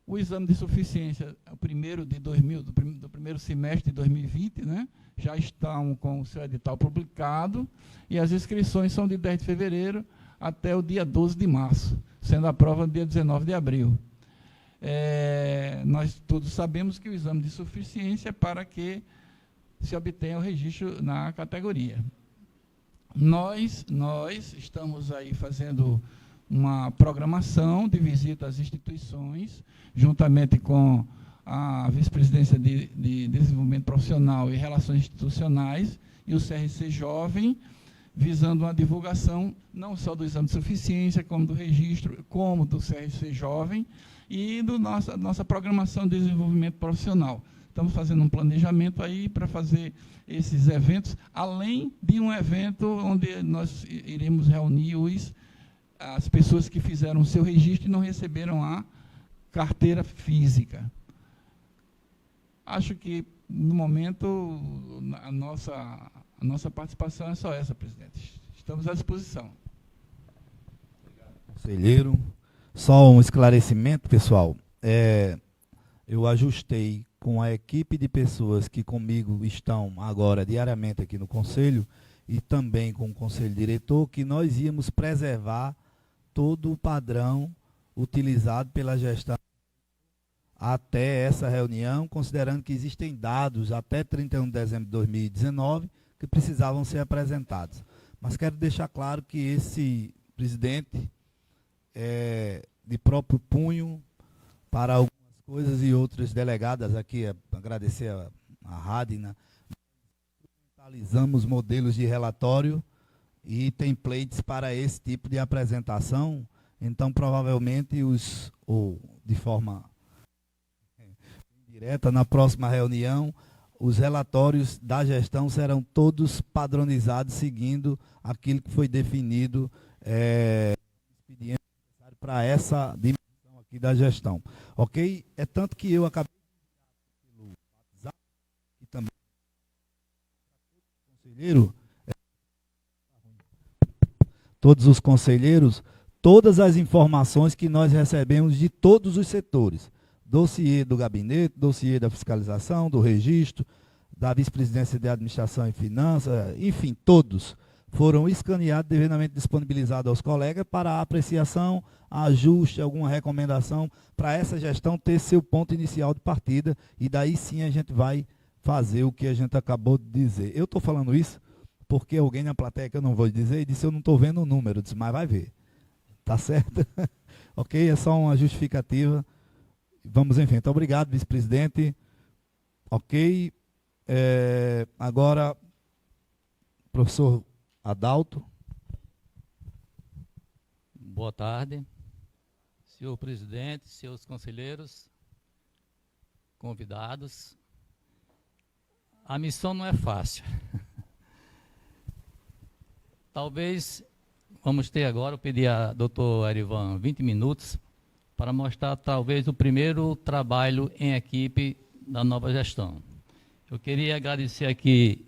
O exame de suficiência, o primeiro do primeiro semestre de 2020, né, já estão com o seu edital publicado, e as inscrições são de 10 de fevereiro até o dia 12 de março, sendo a prova no dia 19 de abril. Nós todos sabemos que o exame de suficiência é para que se obtenha o registro na categoria. Nós estamos aí fazendo uma programação de visita às instituições, juntamente com a Vice-Presidência de Desenvolvimento Profissional e Relações Institucionais e o CRC Jovem, visando uma divulgação não só do exame de suficiência, como do registro, como do CRC Jovem e da nossa programação de desenvolvimento profissional. Estamos fazendo um planejamento aí para fazer esses eventos, além de um evento onde nós iremos reunir as pessoas que fizeram o seu registro e não receberam a carteira física. Acho que, no momento, a nossa participação é só essa, presidente. Estamos à disposição. Conselheiro, só um esclarecimento, pessoal. Eu ajustei com a equipe de pessoas que comigo estão agora diariamente aqui no Conselho e também com o Conselho Diretor, que nós íamos preservar todo o padrão utilizado pela gestão até essa reunião, considerando que existem dados até 31 de dezembro de 2019 que precisavam ser apresentados. Mas quero deixar claro que esse presidente de próprio punho para algumas coisas e outras delegadas aqui, agradecer a Radina, analisamos modelos de relatório e templates para esse tipo de apresentação, então provavelmente ou de forma direta, na próxima reunião, os relatórios da gestão serão todos padronizados, seguindo aquilo que foi definido expediente necessário para essa dimensão aqui da gestão. Ok? É tanto que eu acabei pelo WhatsApp e também conselheiro, todos os conselheiros, todas as informações que nós recebemos de todos os setores. Dossiê do gabinete, dossiê da fiscalização, do registro, da vice-presidência de administração e finanças, enfim, todos foram escaneados, devidamente disponibilizados aos colegas para apreciação, ajuste, alguma recomendação, para essa gestão ter seu ponto inicial de partida, e daí sim a gente vai fazer o que a gente acabou de dizer. Eu estou falando isso porque alguém na plateia, que eu não vou dizer, disse: eu não estou vendo o número. Eu disse: mas vai ver. Tá certo? Ok? É só uma justificativa. Vamos em frente. Obrigado, vice-presidente. Ok. Agora, professor Adalto. Boa tarde, senhor presidente, senhores conselheiros, convidados. A missão não é fácil. Talvez vamos ter agora, eu pedi a doutor Erivan 20 minutos para mostrar talvez o primeiro trabalho em equipe da nova gestão. Eu queria agradecer aqui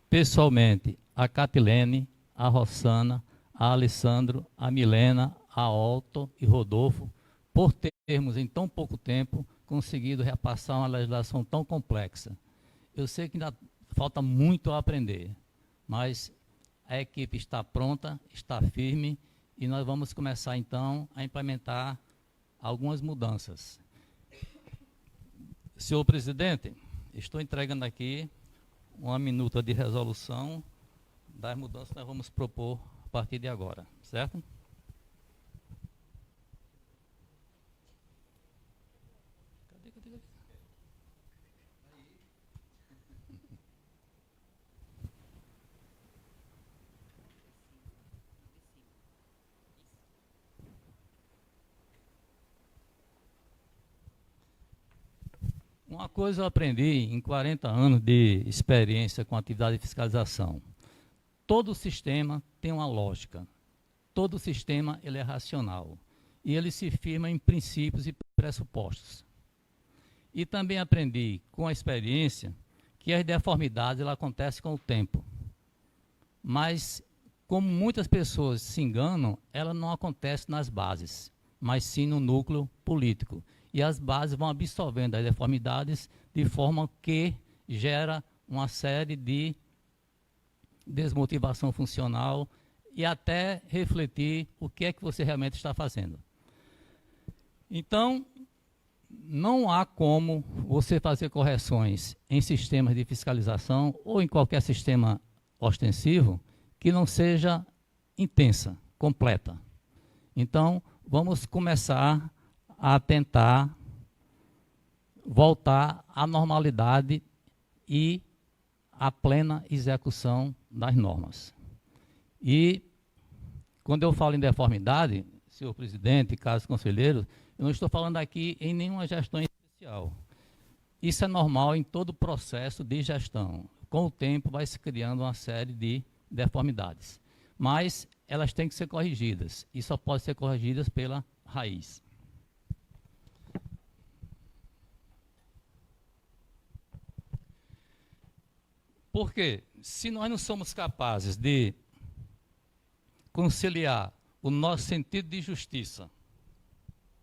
pessoalmente a Catilene, a Rossana, a Alessandro, a Milena, a Otto e Rodolfo, por termos em tão pouco tempo conseguido repassar uma legislação tão complexa. Eu sei que ainda falta muito a aprender, mas a equipe está pronta, está firme, e nós vamos começar então a implementar algumas mudanças. Senhor presidente, estou entregando aqui uma minuta de resolução das mudanças que nós vamos propor a partir de agora, certo? Uma coisa eu aprendi em 40 anos de experiência com atividade de fiscalização. todo sistema tem uma lógica. Todo sistema ele é racional. E ele se firma em princípios e pressupostos. E também aprendi com a experiência que as deformidades elas acontecem com o tempo. Mas, como muitas pessoas se enganam, ela não acontece nas bases, mas sim no núcleo político. E as bases vão absorvendo as deformidades de forma que gera uma série de desmotivação funcional e até refletir o que é que você realmente está fazendo. Então, não há como você fazer correções em sistemas de fiscalização ou em qualquer sistema ostensivo que não seja intensa, completa. Então, vamos começar a tentar voltar à normalidade e à plena execução das normas. E, quando eu falo em deformidade, senhor presidente, caros conselheiros, eu não estou falando aqui em nenhuma gestão especial. Isso é normal em todo o processo de gestão. Com o tempo vai se criando uma série de deformidades. Mas elas têm que ser corrigidas. E só podem ser corrigidas pela raiz. Porque se nós não somos capazes de conciliar o nosso sentido de justiça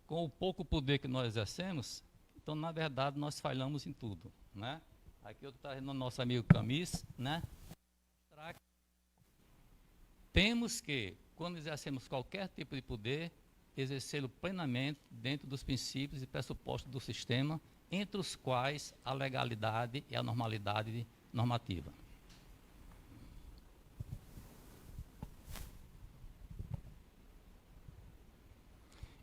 com o pouco poder que nós exercemos, então, na verdade, nós falhamos em tudo, né? Aqui eu estou trazendo o nosso amigo Camis, né? Temos que, quando exercemos qualquer tipo de poder, exercê-lo plenamente dentro dos princípios e pressupostos do sistema, entre os quais a legalidade e a normalidade normativa.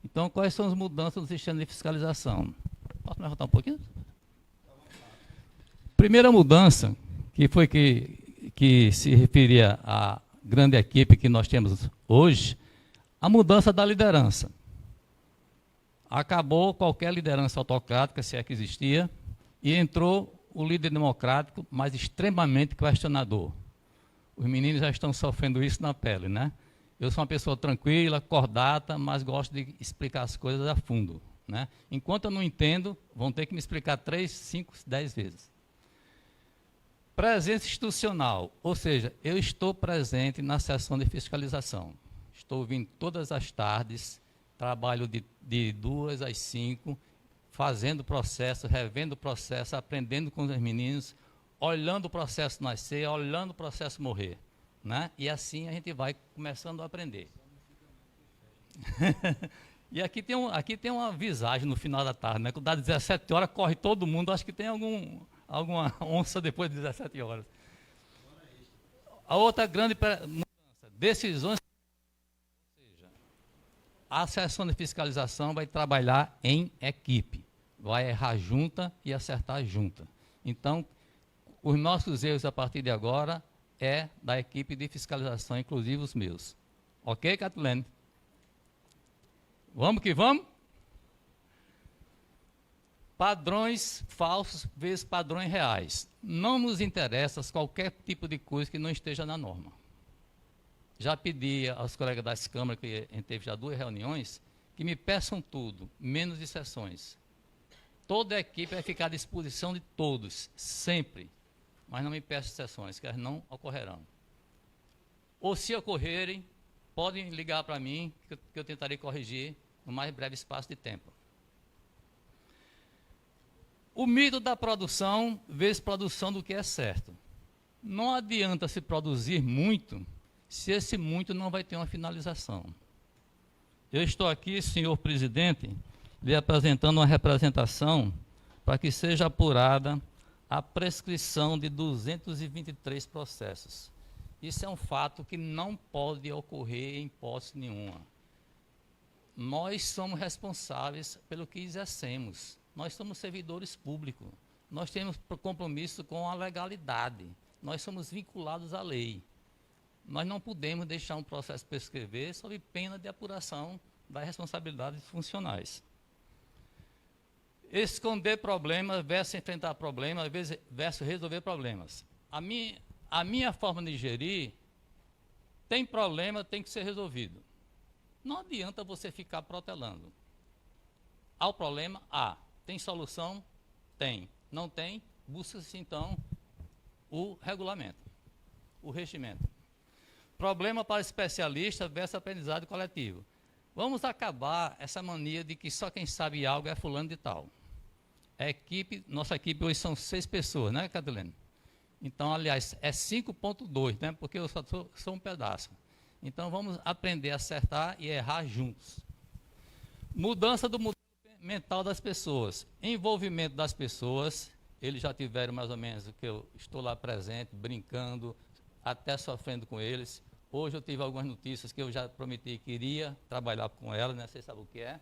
Então, quais são as mudanças no sistema de fiscalização? Posso me levantar um pouquinho? Primeira mudança, que foi que se referia à grande equipe que nós temos hoje, a mudança da liderança. Acabou qualquer liderança autocrática, se é que existia, e entrou o líder democrático, mas extremamente questionador. Os meninos já estão sofrendo isso na pele, né? Eu sou uma pessoa tranquila, cordata, mas gosto de explicar as coisas a fundo, né? Enquanto eu não entendo, vão ter que me explicar 3, 5, 10 vezes. Presença institucional, ou seja, eu estou presente na sessão de fiscalização. Estou vindo todas as tardes, trabalho de 2 às 5, fazendo processo, revendo o processo, aprendendo com os meninos, olhando o processo nascer, olhando o processo morrer. Né? E assim a gente vai começando a aprender. E aqui tem uma visagem no final da tarde, né? Quando dá 17 horas, corre todo mundo, acho que tem alguma onça depois de 17 horas. A outra grande mudança, decisões, ou seja, a sessão de fiscalização vai trabalhar em equipe, vai errar junta e acertar junta. Então, os nossos erros a partir de agora é da equipe de fiscalização, inclusive os meus. Ok, Catulene? Vamos que vamos? Padrões falsos vezes padrões reais. Não nos interessa qualquer tipo de coisa que não esteja na norma. Já pedi aos colegas das câmaras, que a gente teve já 2 reuniões, que me peçam tudo, menos exceções. Toda a equipe vai ficar à disposição de todos, sempre. Mas não me peçam exceções, que elas não ocorrerão. Ou se ocorrerem, podem ligar para mim, que eu tentarei corrigir no mais breve espaço de tempo. O mito da produção vezes produção do que é certo. Não adianta se produzir muito, se esse muito não vai ter uma finalização. Eu estou aqui, senhor presidente, lhe apresentando uma representação para que seja apurada a prescrição de 223 processos. Isso é um fato que não pode ocorrer em hipótese nenhuma. Nós somos responsáveis pelo que exercemos. Nós somos servidores públicos. Nós temos compromisso com a legalidade. Nós somos vinculados à lei. Nós não podemos deixar um processo prescrever sob pena de apuração das responsabilidades funcionais. Esconder problemas versus enfrentar problemas versus resolver problemas. A minha forma de gerir Tem problema, tem que ser resolvido. Não adianta você ficar protelando. Há o problema? Há. Tem solução? Tem. Não tem? Busca-se, então, o regulamento, o regimento. Problema para especialista versus aprendizado coletivo. Vamos acabar essa mania de que só quem sabe algo é fulano de tal. A equipe, nossa equipe hoje são 6 pessoas, né, Catilene? Então, aliás, é 5.2, né, porque eu sou um pedaço. Então, vamos aprender a acertar e errar juntos. Mudança do modelo mental das pessoas. Envolvimento das pessoas. Eles já tiveram mais ou menos o que eu estou lá presente, brincando, até sofrendo com eles. Hoje eu tive algumas notícias que eu já prometi que iria trabalhar com elas, né? Vocês sabem o que é.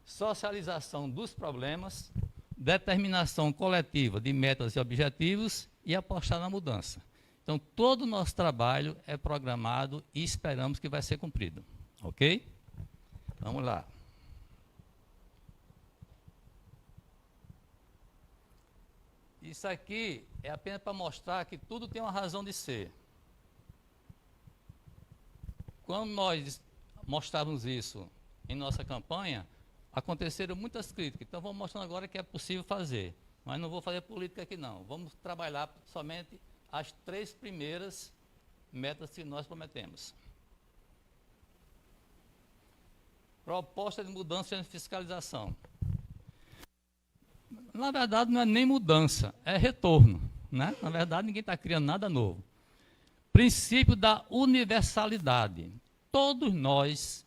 Socialização dos problemas, determinação coletiva de metas e objetivos e apostar na mudança. Então, todo o nosso trabalho é programado e esperamos que vai ser cumprido. Ok? Vamos lá. Isso aqui é apenas para mostrar que tudo tem uma razão de ser. Quando nós mostrávamos isso em nossa campanha, aconteceram muitas críticas. Então, vamos mostrando agora que é possível fazer. Mas não vou fazer política aqui, não. Vamos trabalhar somente as 3 primeiras metas que nós prometemos. Proposta de mudança de fiscalização. Na verdade, não é nem mudança, é retorno, né? Na verdade, ninguém está criando nada novo. Princípio da universalidade. Todos nós,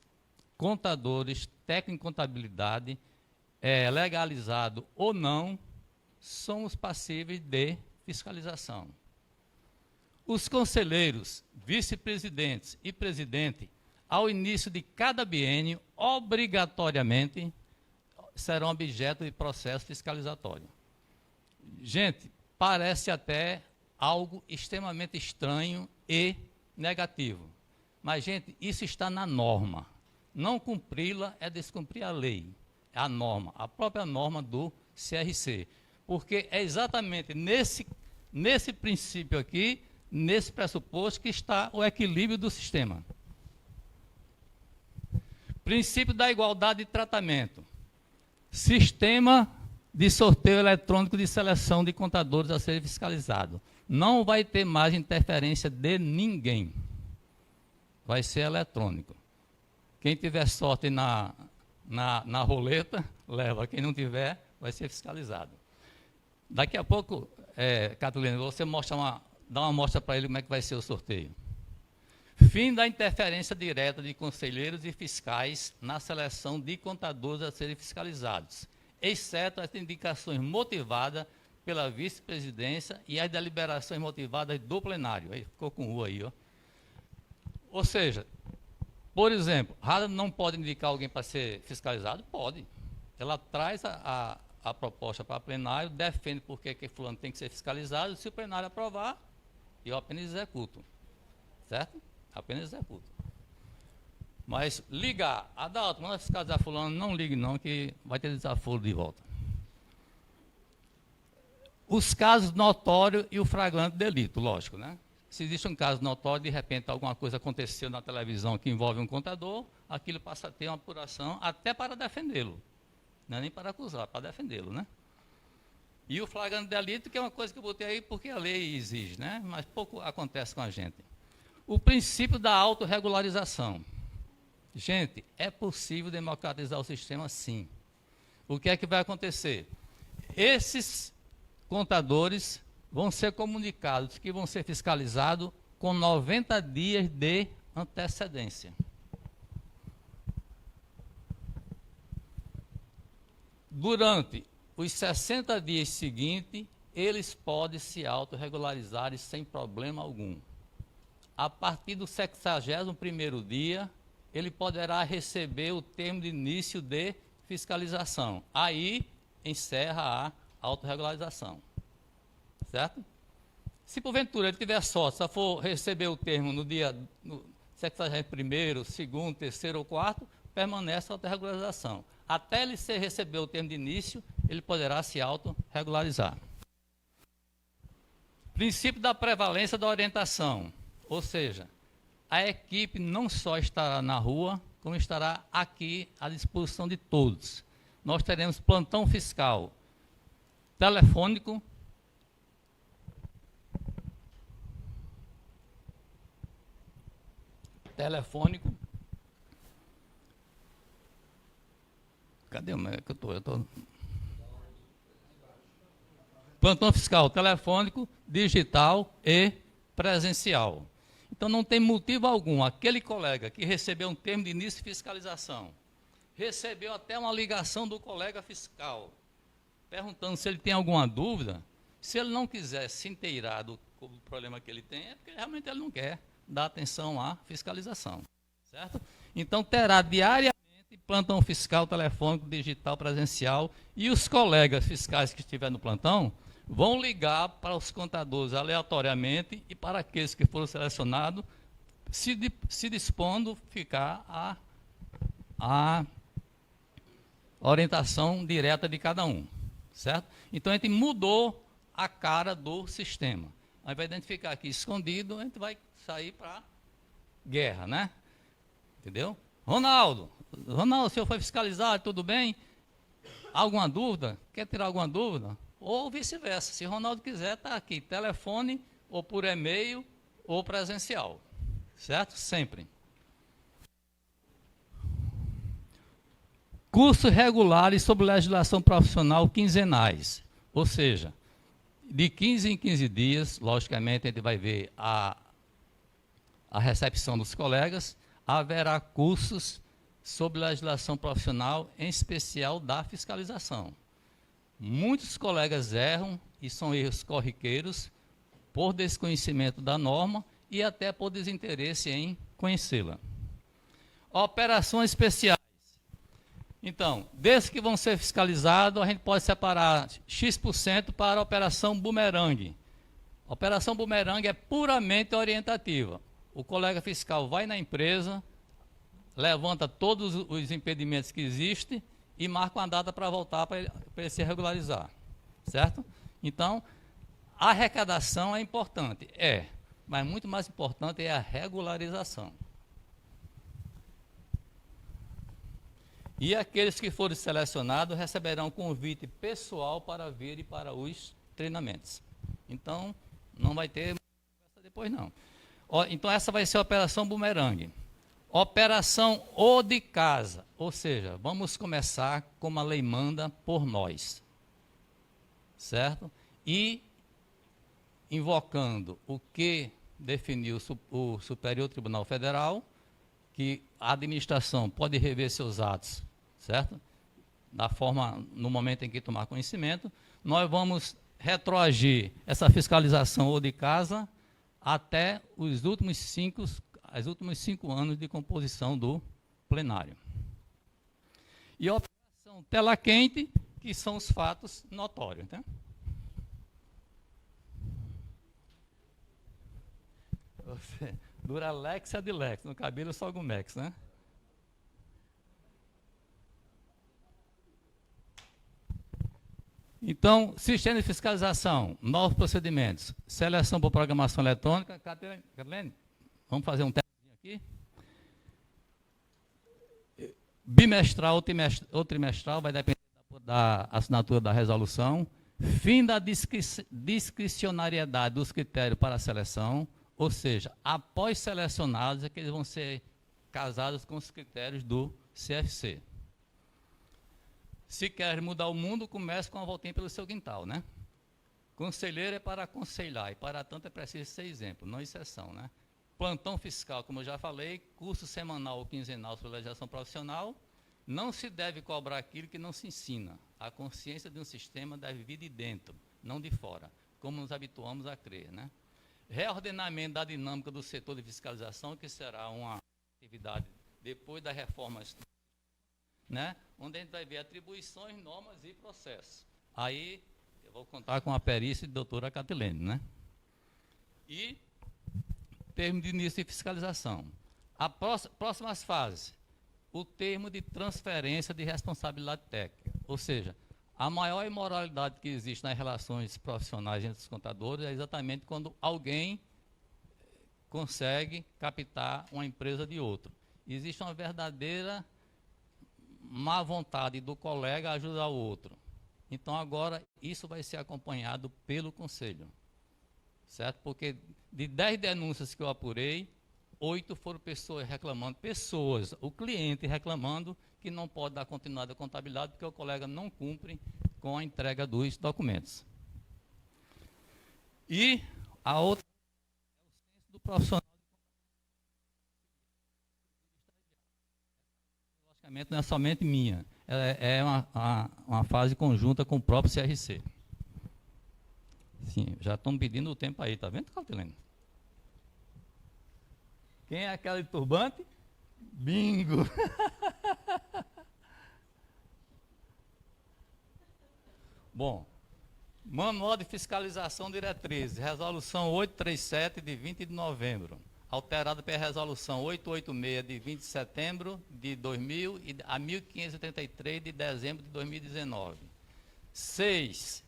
contadores, técnicos em contabilidade, legalizado ou não, somos passíveis de fiscalização. Os conselheiros, vice-presidentes e presidente, ao início de cada biênio, obrigatoriamente, serão objeto de processo fiscalizatório. Gente, parece até algo extremamente estranho e negativo. Mas, gente, isso está na norma. Não cumpri-la é descumprir a lei. É a norma, a própria norma do CRC. Porque é exatamente nesse princípio aqui, nesse pressuposto, que está o equilíbrio do sistema. Princípio da igualdade de tratamento. Sistema de sorteio eletrônico de seleção de contadores a ser fiscalizado. Não vai ter mais interferência de ninguém. Vai ser eletrônico. Quem tiver sorte na roleta, leva. Quem não tiver, vai ser fiscalizado. Daqui a pouco, Catilene, você dá uma mostra para ele como é que vai ser o sorteio. Fim da interferência direta de conselheiros e fiscais na seleção de contadores a serem fiscalizados, exceto as indicações motivadas pela vice-presidência e as deliberações motivadas do plenário. Aí ficou com U aí, ó. Ou seja, por exemplo, RADA não pode indicar alguém para ser fiscalizado? Pode. Ela traz a proposta para o plenário, defende por que fulano tem que ser fiscalizado, se o plenário aprovar, eu apenas executo. Certo? Apenas executo. Mas ligar, Adalto, manda fiscalizar fulano, não ligue não, que vai ter desaforo de volta. Os casos notórios e o flagrante delito, lógico, né? Se existe um caso notório, de repente alguma coisa aconteceu na televisão que envolve um contador, aquilo passa a ter uma apuração até para defendê-lo. Não é nem para acusar, para defendê-lo, né? E o flagrante delito, que é uma coisa que eu botei aí porque a lei exige, né? Mas pouco acontece com a gente. O princípio da autorregularização. Gente, é possível democratizar o sistema, sim. O que é que vai acontecer? Esses contadores vão ser comunicados que vão ser fiscalizados com 90 dias de antecedência. Durante os 60 dias seguintes, eles podem se autorregularizar sem problema algum. A partir do 61º dia, ele poderá receber o termo de início de fiscalização. Aí, encerra a autorregularização. Certo? Se porventura ele tiver sorte, só for receber o termo no 61º, 2º, 3º ou 4º, permanece a autorregularização. Até ele receber o termo de início, ele poderá se autorregularizar. Princípio da prevalência da orientação. Ou seja, a equipe não só estará na rua, como estará aqui à disposição de todos. Nós teremos plantão fiscal telefônico, cadê o que eu estou? Plantão fiscal telefônico, digital e presencial. Então, não tem motivo algum. Aquele colega que recebeu um termo de início de fiscalização, recebeu até uma ligação do colega fiscal, perguntando se ele tem alguma dúvida, se ele não quiser se inteirar do problema que ele tem, é porque realmente ele não quer dar atenção à fiscalização. Certo? Então, terá diariamente plantão fiscal telefônico, digital, presencial, e os colegas fiscais que estiverem no plantão vão ligar para os contadores aleatoriamente e para aqueles que foram selecionados, se dispondo ficar a orientação direta de cada um, certo? Então, a gente mudou a cara do sistema. Ao invés de a gente ficar aqui escondido, a gente vai sair para guerra, né? Entendeu? Ronaldo, o senhor foi fiscalizado, tudo bem? Alguma dúvida? Quer tirar alguma dúvida? Ou vice-versa. Se Ronaldo quiser, está aqui, telefone, ou por e-mail, ou presencial. Certo? Sempre. Cursos regulares sobre legislação profissional quinzenais. Ou seja, de 15 em 15 dias, logicamente, a gente vai ver a recepção dos colegas, haverá cursos sobre legislação profissional, em especial da fiscalização. Muitos colegas erram, e são erros corriqueiros, por desconhecimento da norma e até por desinteresse em conhecê-la. Operações especiais. Então, desses que vão ser fiscalizados, a gente pode separar X% para a operação bumerangue. A operação bumerangue é puramente orientativa. O colega fiscal vai na empresa, levanta todos os impedimentos que existem e marca uma data para voltar para ele se regularizar. Certo? Então, a arrecadação é importante, mas muito mais importante é a regularização. E aqueles que forem selecionados receberão convite pessoal para vir para os treinamentos. Então, não vai ter conversa depois não. Então, essa vai ser a operação bumerangue. Operação O de casa, ou seja, vamos começar como a lei manda por nós. Certo? E invocando o que definiu o Superior Tribunal Federal, que a administração pode rever seus atos, certo? Da forma, no momento em que tomar conhecimento, nós vamos retroagir essa fiscalização ou de casa até os últimos 5 anos de composição do plenário. E a operação tela quente, que são os fatos notórios, tá? Duralex e Adilex, no cabelo só Gumex, né? Então, sistema de fiscalização, novos procedimentos, seleção por programação eletrônica. Catlene, vamos fazer um testezinho aqui. Bimestral ou trimestral, vai depender da assinatura da resolução. Fim da discricionariedade dos critérios para a seleção. Ou seja, após selecionados, é que eles vão ser casados com os critérios do CFC. Se quer mudar o mundo, comece com uma voltinha pelo seu quintal, né? Conselheiro é para aconselhar, e para tanto é preciso ser exemplo, não exceção, né? Plantão fiscal, como eu já falei, curso semanal ou quinzenal sobre legislação profissional, não se deve cobrar aquilo que não se ensina. A consciência de um sistema deve vir de dentro, não de fora, como nos habituamos a crer, né? Reordenamento da dinâmica do setor de fiscalização, que será uma atividade depois da reforma, né, onde a gente vai ver atribuições, normas e processos. Aí eu vou contar com a perícia de doutora Catilene, né? E termo de início de fiscalização. As próximas fases, o termo de transferência de responsabilidade técnica, ou seja, a maior imoralidade que existe nas relações profissionais entre os contadores é exatamente quando alguém consegue captar uma empresa de outro. Existe uma verdadeira má vontade do colega a ajudar o outro. Então, agora, isso vai ser acompanhado pelo Conselho, certo? Porque de 10 denúncias que eu apurei, 8 foram pessoas reclamando, o cliente reclamando que não pode dar continuidade à contabilidade porque o colega não cumpre com a entrega dos documentos. E a outra é o senso do profissional. Logicamente, não é somente minha, é uma fase conjunta com o próprio CRC. Sim, já estão pedindo o tempo aí, tá vendo, Cautilene? Quem é aquela de turbante? Bingo! Bom, Manual de Fiscalização Diretrizes, Resolução 837 de 20 de novembro, alterada pela Resolução 886 de 20 de setembro de 2000 e a 1583 de dezembro de 2019. 6.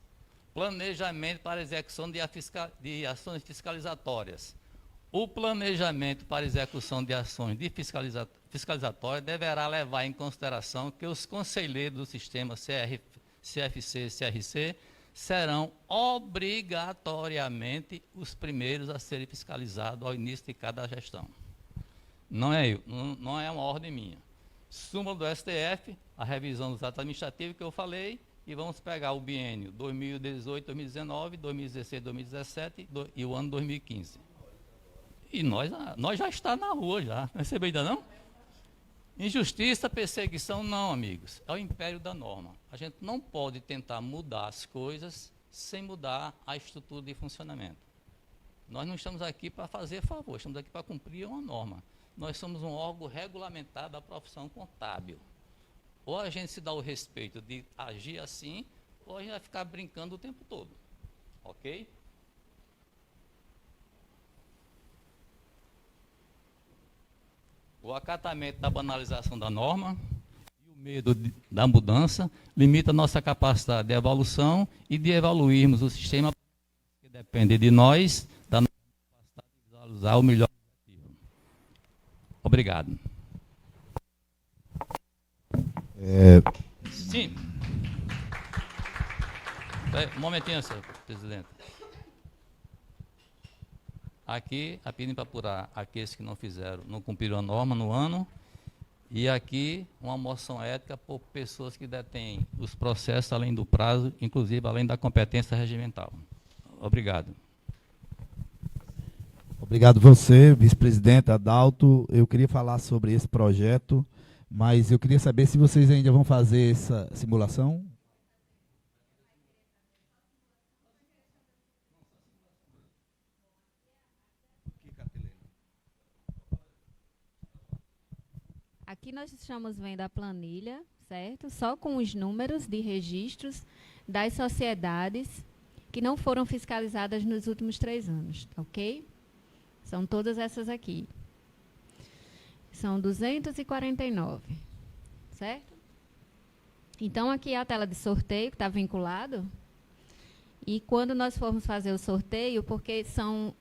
Planejamento para execução de ações fiscalizatórias. O planejamento para execução de ações de fiscalizatórias deverá levar em consideração que os conselheiros do sistema CFC e CRC serão obrigatoriamente os primeiros a serem fiscalizados ao início de cada gestão. Não é uma ordem minha. Súmula do STF, a revisão dos atos administrativos que eu falei, e vamos pegar o biênio 2018, 2019, 2016, 2017 e o ano 2015. E nós já está na rua, já. Recebeu ainda não? Injustiça, perseguição, não, amigos. É o império da norma. A gente não pode tentar mudar as coisas sem mudar a estrutura de funcionamento. Nós não estamos aqui para fazer favor, estamos aqui para cumprir uma norma. Nós somos um órgão regulamentado da profissão contábil. Ou a gente se dá o respeito de agir assim, ou a gente vai ficar brincando o tempo todo. Ok? O acatamento da banalização da norma e o medo da mudança limita a nossa capacidade de evolução e de evoluirmos o sistema que depende de nós, da nossa capacidade de visualizar o melhor objetivo. Obrigado. Sim. Um momentinho, senhor presidente. Aqui, a pedem para apurar aqueles que não cumpriram a norma no ano, e aqui uma moção ética por pessoas que detêm os processos além do prazo, inclusive além da competência regimental. Obrigado. Obrigado você, vice-presidente Adalto. Eu queria falar sobre esse projeto, mas eu queria saber se vocês ainda vão fazer essa simulação. Aqui nós estamos vendo a planilha, certo? Só com os números de registros das sociedades que não foram fiscalizadas nos últimos 3 anos, ok? São todas essas aqui. São 249, certo? Então, aqui é a tela de sorteio que está vinculado. E quando nós formos fazer o sorteio, porque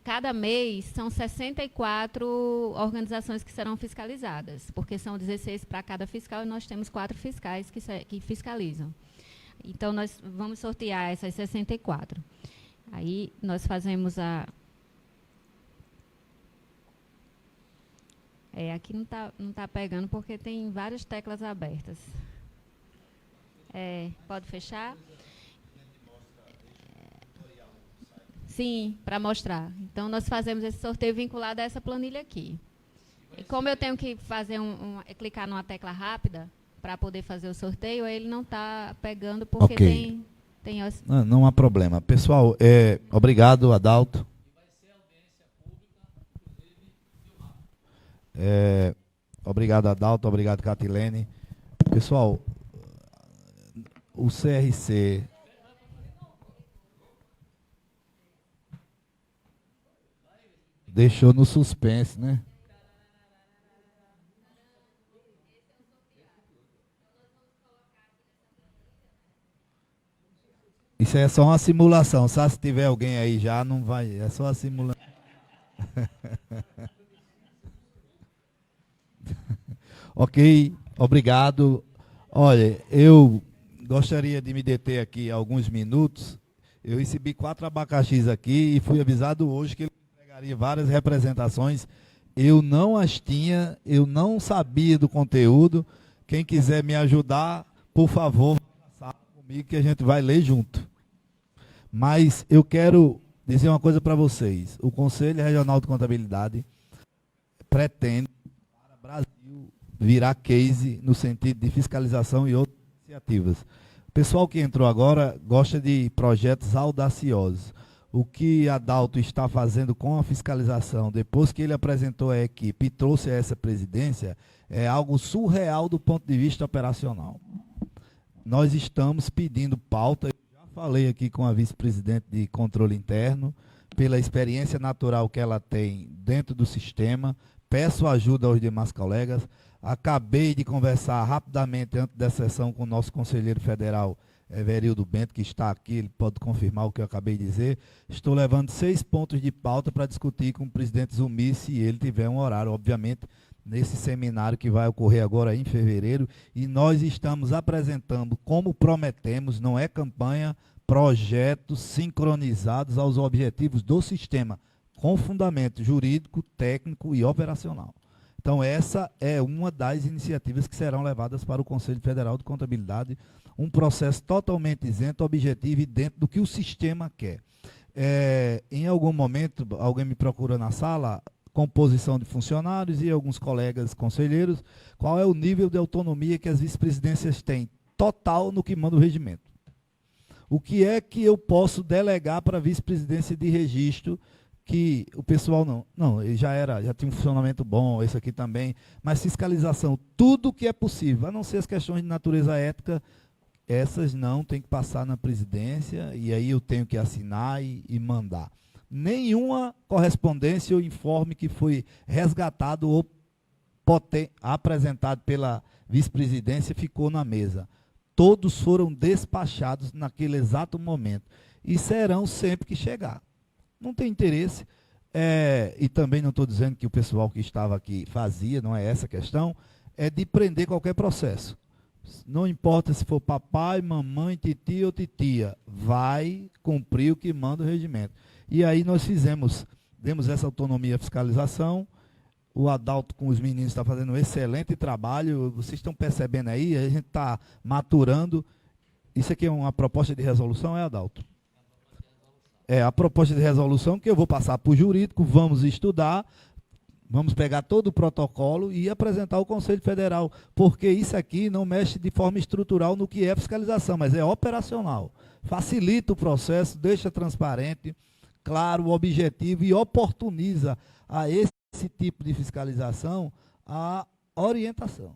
cada mês são 64 organizações que serão fiscalizadas, porque são 16 para cada fiscal e nós temos 4 fiscais que fiscalizam. Então, nós vamos sortear essas 64. Aí, nós fazemos a... aqui não tá pegando porque tem várias teclas abertas. Pode fechar? Sim, para mostrar. Então, nós fazemos esse sorteio vinculado a essa planilha aqui. E como eu tenho que fazer clicar numa tecla rápida para poder fazer o sorteio, ele não está pegando porque okay. tem não há problema. Pessoal, obrigado, Adalto. Obrigado, Adalto. Obrigado, Catilene. Pessoal, o CRC... deixou no suspense, né? Isso é só uma simulação. Se tiver alguém aí já, não vai. É só a simulação. Ok, obrigado. Olha, eu gostaria de me deter aqui alguns minutos. Eu recebi 4 abacaxis aqui e fui avisado hoje que ele entregaria várias representações. Eu não as tinha, eu não sabia do conteúdo. Quem quiser me ajudar, por favor, faça comigo que a gente vai ler junto. Mas eu quero dizer uma coisa para vocês. O Conselho Regional de Contabilidade pretende para o Brasil virar case no sentido de fiscalização e outras iniciativas. O pessoal que entrou agora gosta de projetos audaciosos. O que a Adalto está fazendo com a fiscalização, depois que ele apresentou a equipe e trouxe essa presidência, é algo surreal do ponto de vista operacional. Nós estamos pedindo pauta, eu já falei aqui com a vice-presidente de controle interno, pela experiência natural que ela tem dentro do sistema, peço ajuda aos demais colegas. Acabei de conversar rapidamente antes da sessão com o nosso conselheiro federal, Everildo Bento, que está aqui, ele pode confirmar o que eu acabei de dizer. Estou levando 6 pontos de pauta para discutir com o presidente Zumbi, se ele tiver um horário, obviamente, nesse seminário que vai ocorrer agora em fevereiro. E nós estamos apresentando, como prometemos, não é campanha, projetos sincronizados aos objetivos do sistema, com fundamento jurídico, técnico e operacional. Então, essa é uma das iniciativas que serão levadas para o Conselho Federal de Contabilidade, um processo totalmente isento, objetivo e dentro do que o sistema quer. Em algum momento, alguém me procura na sala, composição de funcionários e alguns colegas conselheiros, qual é o nível de autonomia que as vice-presidências têm total no que manda o regimento. O que é que eu posso delegar para a vice-presidência de registro, que o pessoal não, ele já tinha um funcionamento bom, esse aqui também, mas fiscalização, tudo que é possível, a não ser as questões de natureza ética, essas não tem que passar na presidência, e aí eu tenho que assinar e mandar. Nenhuma correspondência ou informe que foi resgatado ou apresentado pela vice-presidência ficou na mesa. Todos foram despachados naquele exato momento, e serão sempre que chegar. Não tem interesse, e também não estou dizendo que o pessoal que estava aqui fazia, não é essa a questão, é de prender qualquer processo. Não importa se for papai, mamãe, titio ou titia, vai cumprir o que manda o regimento. E aí nós demos essa autonomia à fiscalização, o Adalto com os meninos está fazendo um excelente trabalho, vocês estão percebendo aí, a gente está maturando. Isso aqui é uma proposta de resolução, Adalto? É a proposta de resolução que eu vou passar para o jurídico, vamos estudar, vamos pegar todo o protocolo e apresentar ao Conselho Federal, porque isso aqui não mexe de forma estrutural no que é fiscalização, mas é operacional. Facilita o processo, deixa transparente, claro, objetivo e oportuniza a esse tipo de fiscalização a orientação.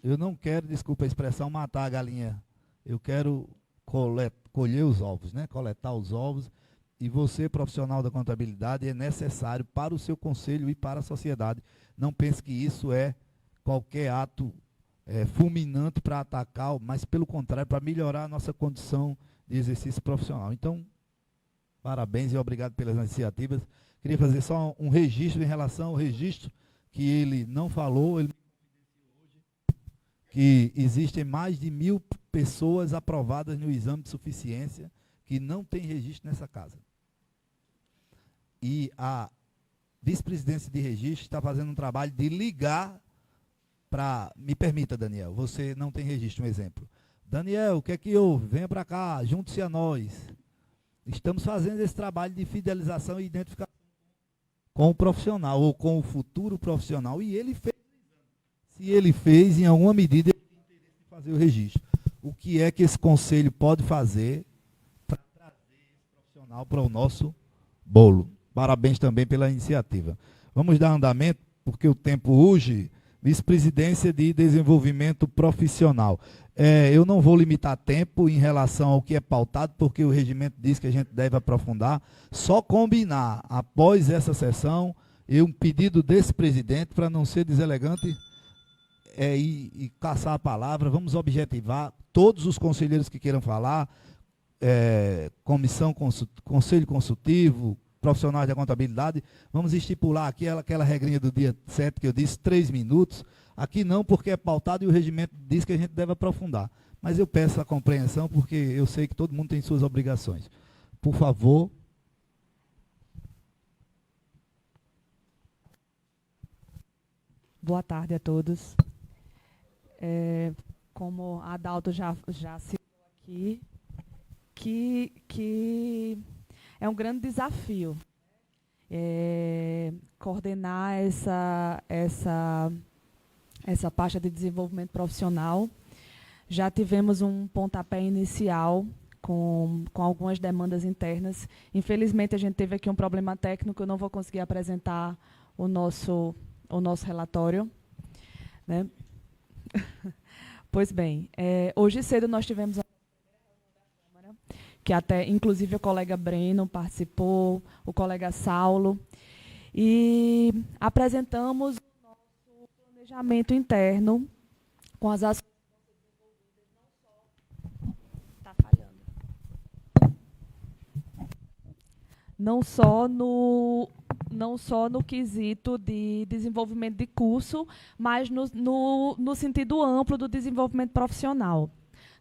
Eu não quero, desculpa a expressão, matar a galinha. Eu quero colher os ovos, né? Coletar os ovos. E você, profissional da contabilidade, é necessário para o seu conselho e para a sociedade. Não pense que isso é qualquer ato fulminante para atacar, mas, pelo contrário, para melhorar a nossa condição de exercício profissional. Então, parabéns e obrigado pelas iniciativas. Queria fazer só um registro em relação ao registro que ele não falou, ele que existem mais de 1.000 pessoas aprovadas no exame de suficiência que não tem registro nessa casa. E a vice-presidência de registro está fazendo um trabalho de ligar para... Me permita, Daniel, você não tem registro, um exemplo. Daniel, o que é que houve? Venha para cá, junte-se a nós. Estamos fazendo esse trabalho de fidelização e identificação com o profissional, ou com o futuro profissional. E ele fez. Se ele fez, em alguma medida, ele tem interesse em fazer o registro. O que é que esse conselho pode fazer para trazer esse profissional para o nosso bolo? Parabéns também pela iniciativa. Vamos dar andamento, porque o tempo urge. Vice-presidência de Desenvolvimento Profissional. Eu não vou limitar tempo em relação ao que é pautado, porque o regimento diz que a gente deve aprofundar. Só combinar, após essa sessão, um pedido desse presidente, para não ser deselegante, e caçar a palavra, vamos objetivar todos os conselheiros que queiram falar, conselho consultivo, profissionais da contabilidade, vamos estipular aqui aquela regrinha do dia 7 que eu disse, 3 minutos, Aqui não, porque é pautado e o regimento diz que a gente deve aprofundar. Mas eu peço a compreensão, porque eu sei que todo mundo tem suas obrigações. Por favor. Boa tarde a todos. Como a Adalto já citou aqui, que é um grande desafio coordenar essa pasta de desenvolvimento profissional. Já tivemos um pontapé inicial com algumas demandas internas. Infelizmente, a gente teve aqui um problema técnico, eu não vou conseguir apresentar o nosso relatório, né? Pois bem, hoje cedo nós tivemos a Câmara, que até, inclusive, o colega Breno participou, o colega Saulo, e apresentamos o nosso planejamento interno com as ações não só no quesito de desenvolvimento de curso, mas no sentido amplo do desenvolvimento profissional.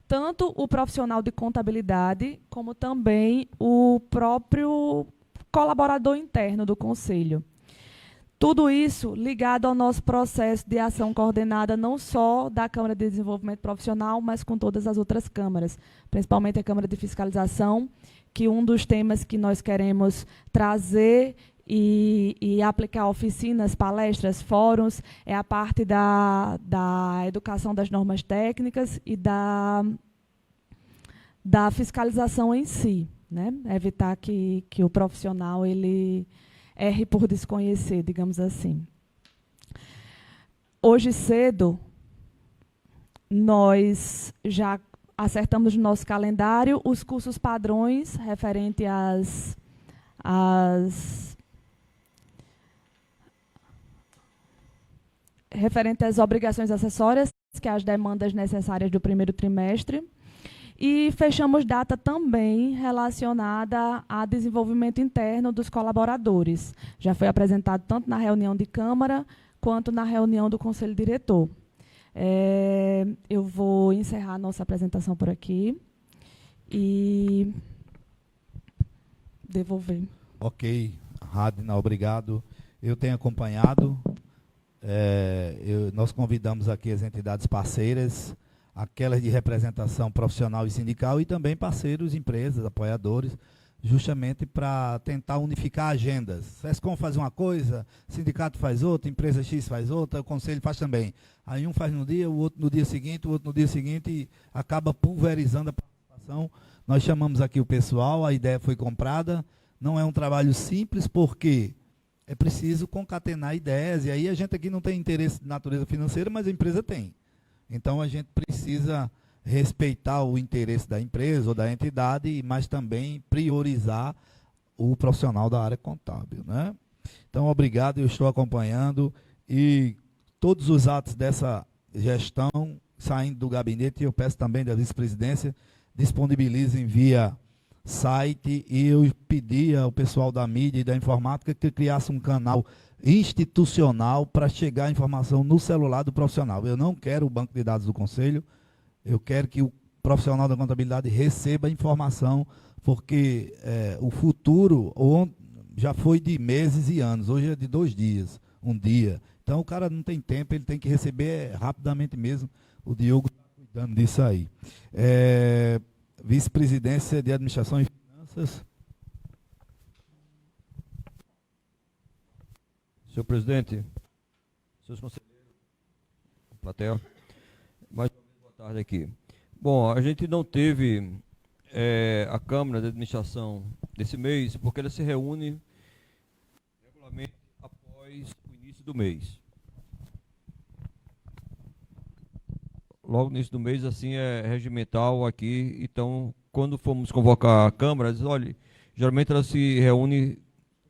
Tanto o profissional de contabilidade, como também o próprio colaborador interno do Conselho. Tudo isso ligado ao nosso processo de ação coordenada, não só da Câmara de Desenvolvimento Profissional, mas com todas as outras câmaras, principalmente a Câmara de Fiscalização, que um dos temas que nós queremos trazer e aplicar oficinas, palestras, fóruns, é a parte da educação das normas técnicas e da fiscalização em si, né? Evitar que o profissional ele erre por desconhecer, digamos assim. Hoje cedo, nós já acertamos no nosso calendário os cursos padrões referente às obrigações acessórias, que é as demandas necessárias do primeiro trimestre. E fechamos data também relacionada a desenvolvimento interno dos colaboradores. Já foi apresentado tanto na reunião de Câmara quanto na reunião do Conselho Diretor. Eu vou encerrar a nossa apresentação por aqui e devolver. Ok, Radna, obrigado. Eu tenho acompanhado, nós convidamos aqui as entidades parceiras, aquelas de representação profissional e sindical e também parceiros, empresas, apoiadores, justamente para tentar unificar agendas. SESCOM faz uma coisa, sindicato faz outra, empresa X faz outra, o conselho faz também. Aí um faz no dia, o outro no dia seguinte, o outro no dia seguinte e acaba pulverizando a participação. Nós chamamos aqui o pessoal, a ideia foi comprada, não é um trabalho simples porque é preciso concatenar ideias e aí a gente aqui não tem interesse de natureza financeira, mas a empresa tem. Então, a gente precisa respeitar o interesse da empresa ou da entidade, mas também priorizar o profissional da área contábil, né? Então, obrigado, eu estou acompanhando e todos os atos dessa gestão saindo do gabinete, eu peço também da vice-presidência, disponibilizem via site e eu pedi ao pessoal da mídia e da informática que criasse um canal institucional para chegar a informação no celular do profissional. Eu não quero o banco de dados do Conselho, eu quero que o profissional da contabilidade receba a informação, porque o futuro já foi de meses e anos, hoje é de 2 dias, 1 dia. Então o cara não tem tempo, ele tem que receber rapidamente mesmo. O Diogo está cuidando disso aí. Vice-presidência de Administração e Finanças. Senhor presidente, seus conselheiros, plateia, mais uma vez, boa tarde aqui. Bom, a gente não teve a Câmara de Administração desse mês, porque ela se reúne regularmente após o início do mês. Logo no início do mês, assim, é regimental aqui, então, quando fomos convocar a Câmara, diz, olha, geralmente ela se reúne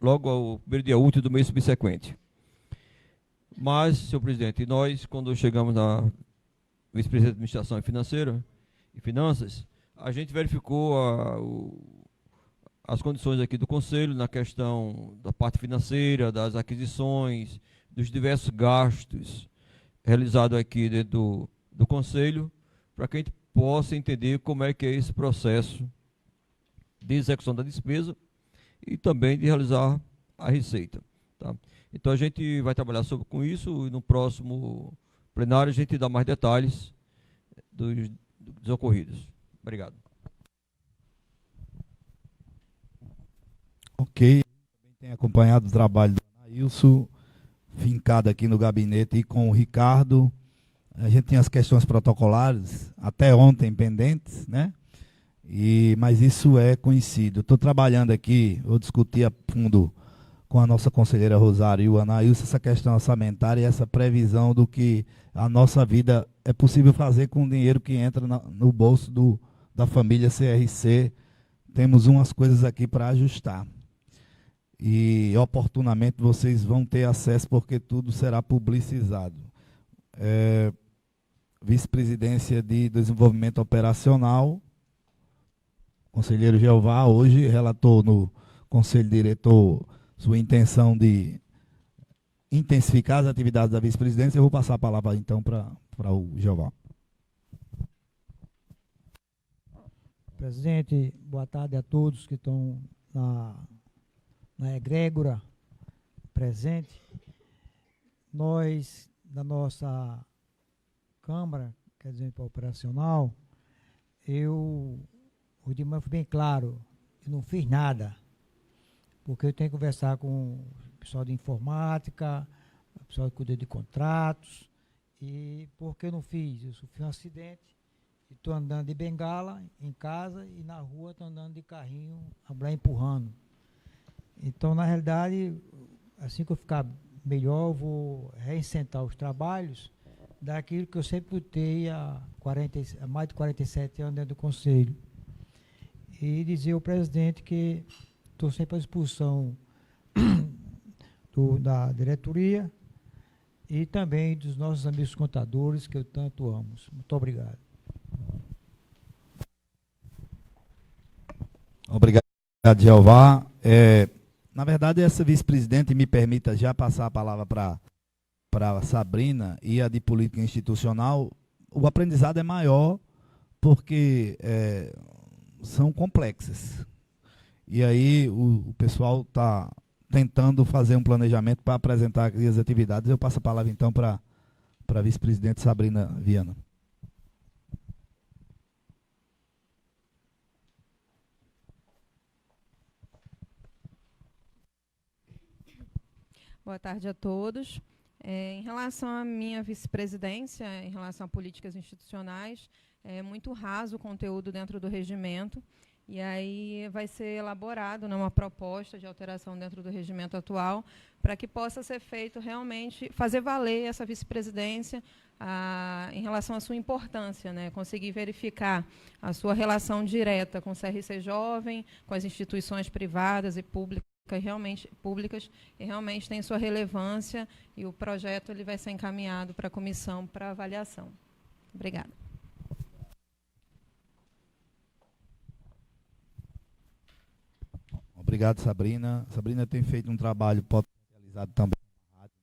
logo ao primeiro dia útil do mês subsequente. Mas, senhor presidente, nós, quando chegamos na vice-presidência de Administração e Finanças, a gente verificou as condições aqui do Conselho na questão da parte financeira, das aquisições, dos diversos gastos realizado aqui dentro do Conselho, para que a gente possa entender como é que é esse processo de execução da despesa e também de realizar a receita. Tá? Então a gente vai trabalhar com isso e no próximo plenário a gente dá mais detalhes dos ocorridos. Obrigado. Ok. Também tem acompanhado o trabalho do Anailson, fincado aqui no gabinete, e com o Ricardo. A gente tem as questões protocolares, até ontem pendentes, né? Mas isso é conhecido. Estou trabalhando aqui, vou discutir a fundo com a nossa conselheira Rosário e o Anailson essa questão orçamentária e essa previsão do que a nossa vida é possível fazer com o dinheiro que entra no bolso da família CRC. Temos umas coisas aqui para ajustar. E oportunamente vocês vão ter acesso, porque tudo será publicizado. Vice-presidência de Desenvolvimento Operacional, conselheiro Jeová, hoje relatou no Conselho Diretor sua intenção de intensificar as atividades da vice-presidência. Eu vou passar a palavra então para o Jeová. Presidente, boa tarde a todos que estão na egrégora presente. Nós, da nossa Câmara, quer dizer, para operacional, o de manhã foi bem claro, eu não fiz nada, porque eu tenho que conversar com o pessoal de informática, o pessoal que cuida de contratos, e porque eu não fiz? Eu sofri um acidente, e estou andando de bengala em casa, e na rua estou andando de carrinho, a mulher empurrando. Então, na realidade, assim que eu ficar melhor, eu vou reincentar os trabalhos daquilo que eu sempre lutei há mais de 47 anos dentro do Conselho. E dizer ao presidente que estou sempre à disposição da diretoria e também dos nossos amigos contadores, que eu tanto amo. Muito obrigado. Obrigado, Jeová. Na verdade, essa vice-presidente, me permita já passar a palavra para a Sabrina e a de política institucional. O aprendizado é maior porque são complexas. E aí o pessoal está tentando fazer um planejamento para apresentar aqui as atividades. Eu passo a palavra então para a vice-presidente Sabrina Viana. Boa tarde a todos. Em relação à minha vice-presidência, em relação a políticas institucionais, é muito raso o conteúdo dentro do regimento, e aí vai ser elaborado uma proposta de alteração dentro do regimento atual, para que possa ser feito realmente, fazer valer essa vice-presidência em relação à sua importância, né? Conseguir verificar a sua relação direta com o CRC Jovem, com as instituições privadas e públicas, e realmente tem sua relevância, e o projeto ele vai ser encaminhado para a comissão para avaliação. Obrigada. Obrigado, Sabrina. Sabrina tem feito um trabalho potencializado também na rádio,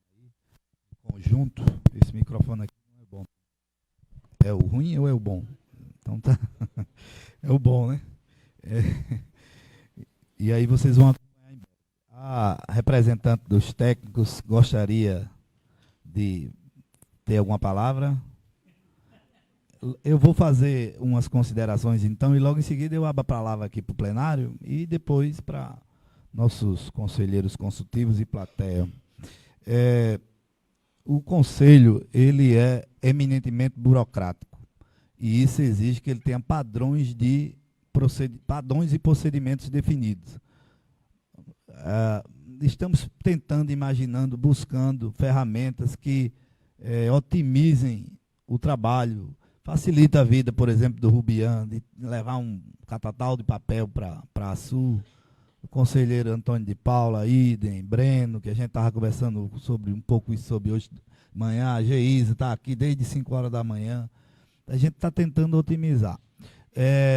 em conjunto. Esse microfone aqui não é bom. É o ruim ou é o bom? Então tá. É o bom, né? E aí vocês vão acompanhar em breve. A representante dos técnicos gostaria de ter alguma palavra? Eu vou fazer umas considerações, então, e logo em seguida eu abro a palavra aqui para o plenário e depois para nossos conselheiros consultivos e plateia. O conselho, ele é eminentemente burocrático, e isso exige que ele tenha padrões e procedimentos definidos. Estamos tentando, imaginando, buscando ferramentas que otimizem o trabalho, facilita a vida, por exemplo, do Rubian, de levar um catatal de papel para a Sul, o conselheiro Antônio de Paula, Idem, Breno, que a gente estava conversando sobre um pouco isso sobre hoje de manhã, a Geisa está aqui desde 5 horas da manhã, a gente está tentando otimizar.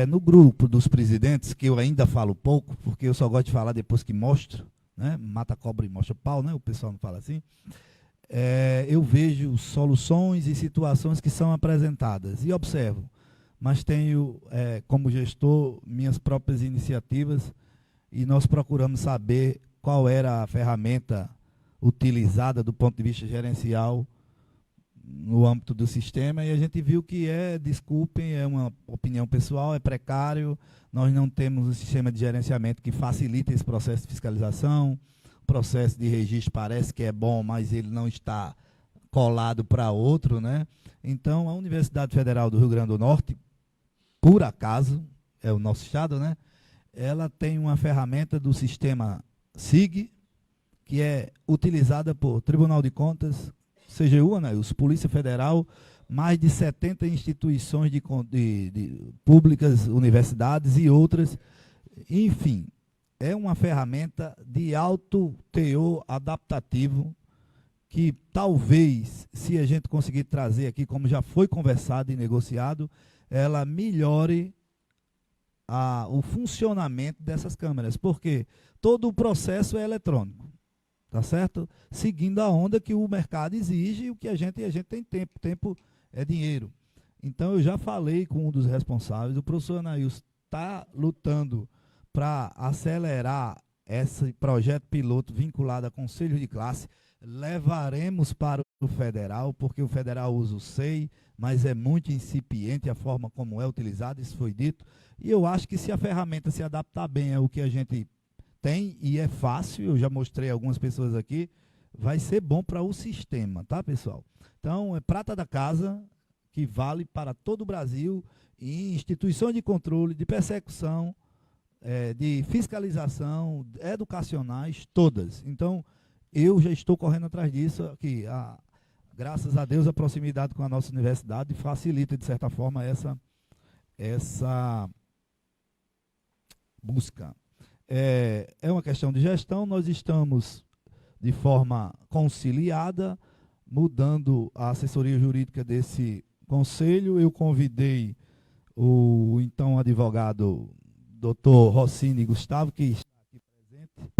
No grupo dos presidentes, que eu ainda falo pouco, porque eu só gosto de falar depois que mostro, né? Mata cobra e mostra pau, né? O pessoal não fala assim. eu vejo soluções e situações que são apresentadas e observo, mas tenho, como gestor, minhas próprias iniciativas e nós procuramos saber qual era a ferramenta utilizada do ponto de vista gerencial no âmbito do sistema, e a gente viu que desculpem, é uma opinião pessoal, é precário, nós não temos um sistema de gerenciamento que facilita esse processo de fiscalização, o processo de registro parece que é bom, mas ele não está colado para outro, né? Então, a Universidade Federal do Rio Grande do Norte, por acaso, é o nosso estado, né? Ela tem uma ferramenta do sistema SIG, que é utilizada por Tribunal de Contas, CGU, ANAILS, Polícia Federal, mais de 70 instituições públicas, universidades e outras. Enfim, é uma ferramenta de alto teor adaptativo que talvez, se a gente conseguir trazer aqui, como já foi conversado e negociado, ela melhore o funcionamento dessas câmeras, porque todo o processo é eletrônico. Tá certo? Seguindo a onda que o mercado exige e o que a gente tem tempo. Tempo é dinheiro. Então, eu já falei com um dos responsáveis, o professor Anailson está lutando para acelerar esse projeto piloto vinculado a conselhos de classe. Levaremos para o federal, porque o federal usa o SEI, mas é muito incipiente a forma como é utilizado, isso foi dito. E eu acho que se a ferramenta se adaptar bem ao que a gente tem, e é fácil, eu já mostrei a algumas pessoas aqui, vai ser bom para o sistema, tá, pessoal? Então, é prata da casa, que vale para todo o Brasil, e instituições de controle, de persecução, de fiscalização, educacionais, todas. Então, eu já estou correndo atrás disso, que graças a Deus a proximidade com a nossa universidade facilita, de certa forma, essa busca. É uma questão de gestão, nós estamos de forma conciliada, mudando a assessoria jurídica desse conselho. Eu convidei o então advogado Dr. Rossini Gustavo, que está aqui presente,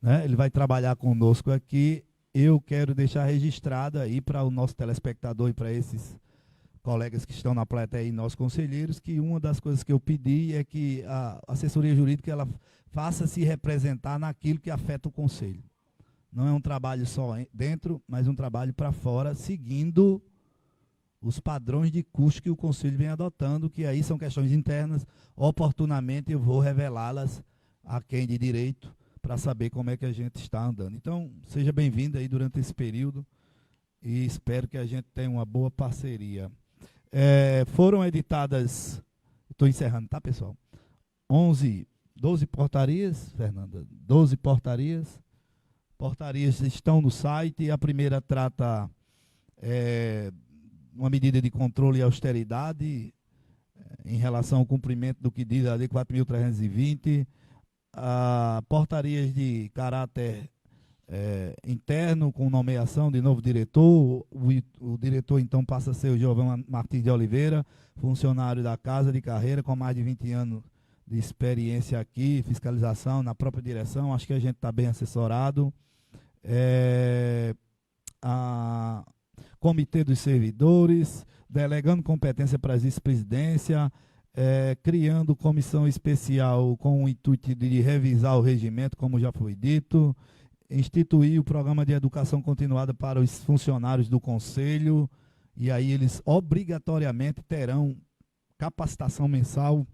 né? Ele vai trabalhar conosco aqui. Eu quero deixar registrado aí para o nosso telespectador e para esses colegas que estão na plateia e nós conselheiros, que uma das coisas que eu pedi é que a assessoria jurídica ela faça se representar naquilo que afeta o conselho. Não é um trabalho só dentro, mas um trabalho para fora, seguindo os padrões de custo que o conselho vem adotando, que aí são questões internas. Oportunamente eu vou revelá-las a quem de direito para saber como é que a gente está andando. Então, seja bem-vindo aí durante esse período e espero que a gente tenha uma boa parceria. Foram editadas, estou encerrando, tá, pessoal? 12 portarias, Fernanda, 12 portarias. Portarias estão no site. A primeira trata uma medida de controle e austeridade em relação ao cumprimento do que diz a Lei 4.320. Portarias de caráter interno, com nomeação de novo diretor. O diretor, então, passa a ser o Giovanni Martins de Oliveira, funcionário da Casa de Carreira, com mais de 20 anos de experiência aqui, fiscalização na própria direção. Acho que a gente está bem assessorado. Comitê dos servidores, delegando competência para a vice-presidência, criando comissão especial com o intuito de revisar o regimento, como já foi dito, instituir o programa de educação continuada para os funcionários do Conselho, e aí eles obrigatoriamente terão capacitação mensal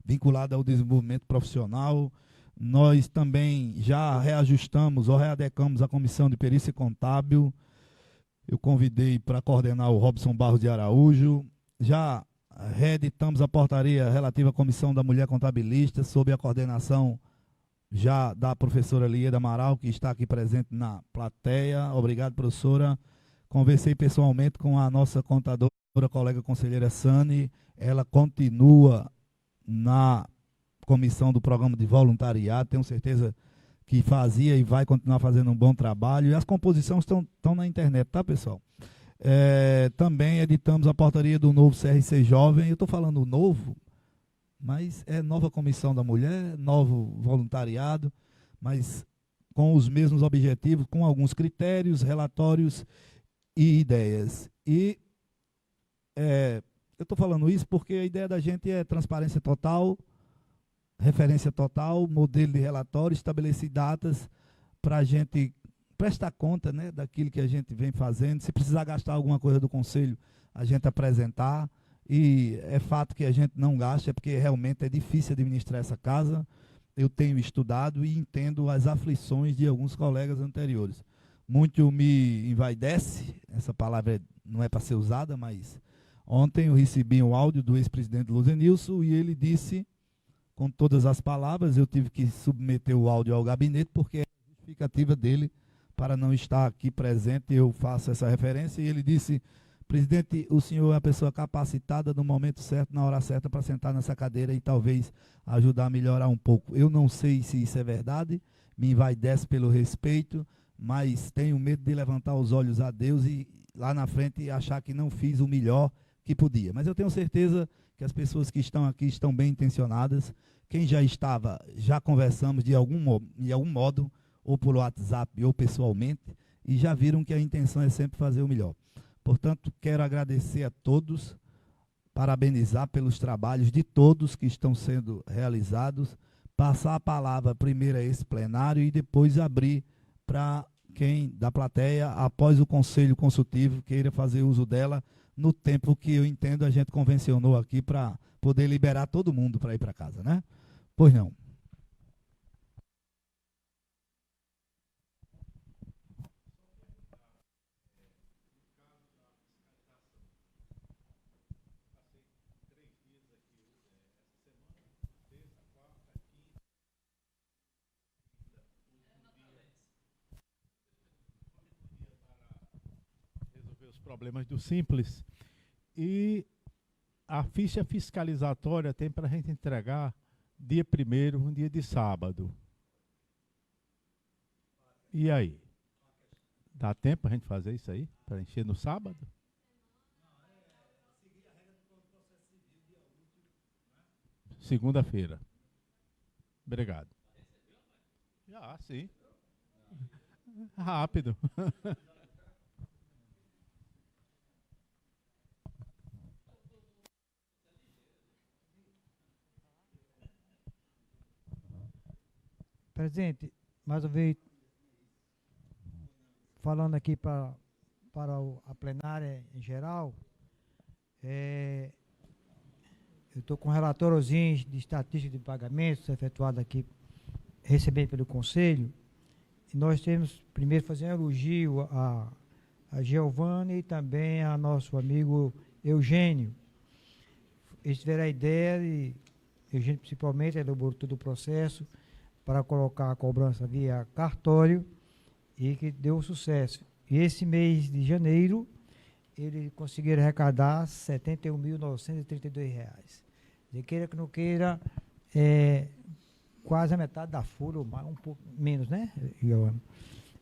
vinculada ao desenvolvimento profissional. Nós também já reajustamos ou readequamos a comissão de perícia contábil. Eu convidei para coordenar o Robson Barros de Araújo. Já reeditamos a portaria relativa à comissão da mulher contabilista, sob a coordenação já da professora Lieda Amaral, que está aqui presente na plateia. Obrigado, professora. Conversei pessoalmente com a nossa contadora, colega conselheira Sani. Ela continua na comissão do programa de voluntariado. Tenho certeza que fazia e vai continuar fazendo um bom trabalho. E as composições estão na internet, tá, pessoal? Também editamos a portaria do novo CRC Jovem. Eu estou falando novo, mas é nova comissão da mulher, novo voluntariado, mas com os mesmos objetivos, com alguns critérios, relatórios e ideias. E eu estou falando isso porque a ideia da gente é transparência total, referência total, modelo de relatório, estabelecer datas para a gente prestar conta, né, daquilo que a gente vem fazendo. Se precisar gastar alguma coisa do Conselho, a gente apresentar. E é fato que a gente não gasta, porque realmente é difícil administrar essa casa. Eu tenho estudado e entendo as aflições de alguns colegas anteriores. Muito me envaidece, essa palavra não é para ser usada, mas ontem eu recebi um áudio do ex-presidente Luzenilson e ele disse, com todas as palavras, eu tive que submeter o áudio ao gabinete, porque é a justificativa dele para não estar aqui presente, eu faço essa referência, e ele disse: presidente, o senhor é a pessoa capacitada no momento certo, na hora certa, para sentar nessa cadeira e talvez ajudar a melhorar um pouco. Eu não sei se isso é verdade, me envaidece pelo respeito, mas tenho medo de levantar os olhos a Deus e lá na frente achar que não fiz o melhor que podia. Mas eu tenho certeza que as pessoas que estão aqui estão bem intencionadas. Quem já estava, já conversamos de algum modo, ou por WhatsApp ou pessoalmente, e já viram que a intenção é sempre fazer o melhor. Portanto, quero agradecer a todos, parabenizar pelos trabalhos de todos que estão sendo realizados, passar a palavra primeiro a esse plenário e depois abrir para quem da plateia, após o conselho consultivo, queira fazer uso dela no tempo que eu entendo a gente convencionou aqui para poder liberar todo mundo para ir para casa, né? Pois não. Os problemas do Simples, e a ficha fiscalizatória tem para a gente entregar dia 1º, um dia de sábado. E aí? Dá tempo a gente fazer isso aí? Para encher no sábado? Segunda-feira. Obrigado. Já, sim. Rápido. Presidente, mais uma vez, falando aqui para a plenária em geral, eu estou com um relatóriozinho de estatística de pagamentos efetuado aqui, recebido pelo Conselho, e nós temos, primeiro, fazer um elogio a Giovana e também a nosso amigo Eugênio. Eles tiveram a ideia, e Eugênio principalmente elaborou todo o processo, para colocar a cobrança via cartório, e que deu sucesso. E esse mês de janeiro, eles conseguiram arrecadar R$ 71.932. De queira que não queira, quase a metade da folha, ou mais, um pouco menos, né, Joana?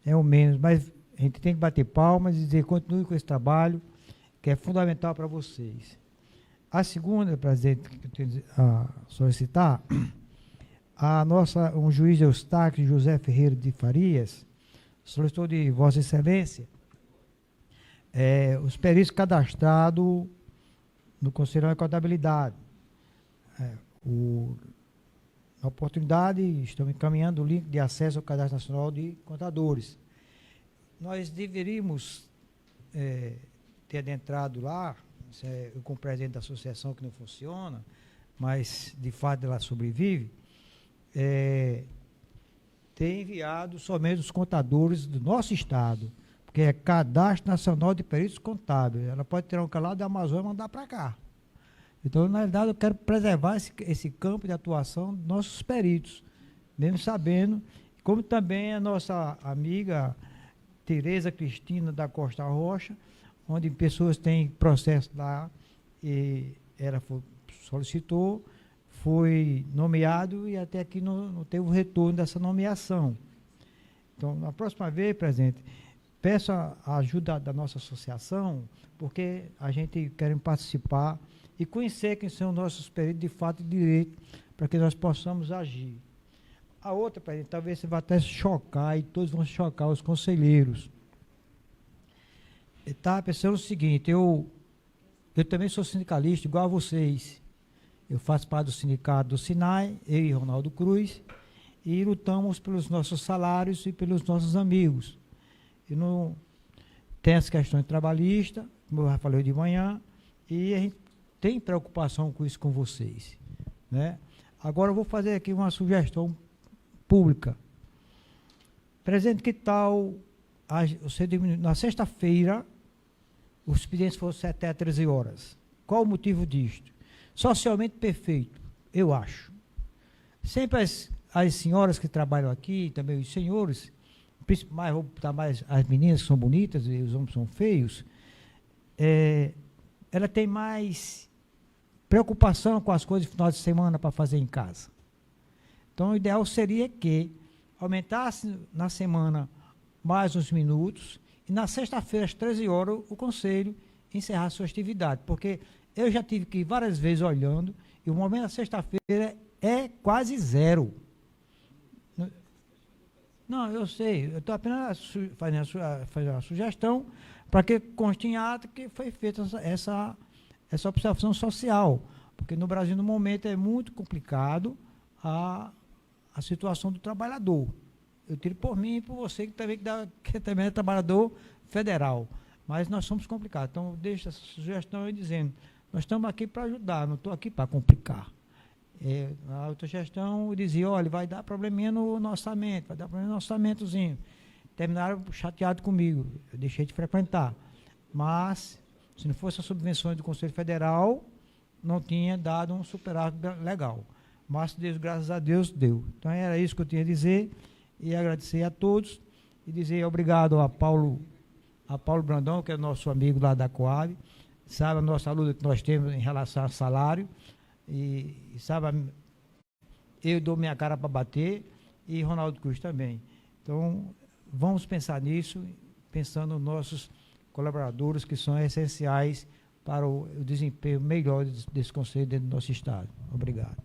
É o menos, mas a gente tem que bater palmas e dizer: continue com esse trabalho, que é fundamental para vocês. A segunda, presidente, que eu tenho a solicitar, um juiz de Eustáquio, José Ferreira de Farias, solicitou de Vossa Excelência os peritos cadastrados no Conselho de Contabilidade. Na oportunidade, estamos encaminhando o link de acesso ao Cadastro Nacional de Contadores. Nós deveríamos ter adentrado lá, eu como presidente da associação que não funciona, mas de fato ela sobrevive, ter enviado somente os contadores do nosso estado, porque é Cadastro Nacional de Peritos Contábeis. Ela pode tirar um calado da Amazônia e mandar para cá. Então, na realidade, eu quero preservar esse campo de atuação dos nossos peritos, mesmo sabendo, como também a nossa amiga Tereza Cristina da Costa Rocha, onde pessoas têm processo lá, e ela solicitou, foi nomeado e até aqui não teve o retorno dessa nomeação. Então, na próxima vez, presidente, peço a ajuda da nossa associação, porque a gente quer participar e conhecer quem são nossos peritos de fato e direito, para que nós possamos agir. A outra, presidente, talvez você vá até se chocar e todos vão se chocar, os conselheiros. Estava pensando o seguinte, eu também sou sindicalista, igual a vocês. Eu faço parte do sindicato do SINAI, eu e Ronaldo Cruz, e lutamos pelos nossos salários e pelos nossos amigos. E não tem as questões trabalhistas, como eu já falei de manhã, e a gente tem preocupação com isso com vocês, né? Agora eu vou fazer aqui uma sugestão pública. Presidente, que tal você diminuir, na sexta-feira, os expedientes fossem até 13 horas? Qual o motivo disto? Socialmente perfeito, eu acho. Sempre as senhoras que trabalham aqui, também os senhores, mais, vou botar mais as meninas que são bonitas e os homens são feios, ela tem mais preocupação com as coisas de final de semana para fazer em casa. Então, o ideal seria que aumentasse na semana mais uns minutos e na sexta-feira, às 13 horas, o Conselho encerrasse sua atividade, porque eu já tive que ir várias vezes olhando e o momento da sexta-feira é quase zero. Não, eu sei, eu estou apenas fazendo a sugestão para que conste em ato que foi feita essa observação social, porque no Brasil, no momento, é muito complicado a situação do trabalhador. Eu tiro por mim e por você, que também é trabalhador federal, mas nós somos complicados. Então, eu deixo essa sugestão aí dizendo, nós estamos aqui para ajudar, não estou aqui para complicar. A outra gestão dizia, olha, vai dar probleminha no orçamento, vai dar probleminha no orçamentozinho. Terminaram chateado comigo, eu deixei de frequentar. Mas, se não fosse as subvenções do Conselho Federal, não tinha dado um superávit legal. Mas, graças a Deus, deu. Então, era isso que eu tinha a dizer, e agradecer a todos, e dizer obrigado a Paulo Brandão, que é nosso amigo lá da Coab, sabe a nossa luta que nós temos em relação ao salário, e sabe, eu dou minha cara para bater, e Ronaldo Cruz também. Então, vamos pensar nisso, pensando nos nossos colaboradores, que são essenciais para o desempenho melhor desse Conselho dentro do nosso Estado. Obrigado.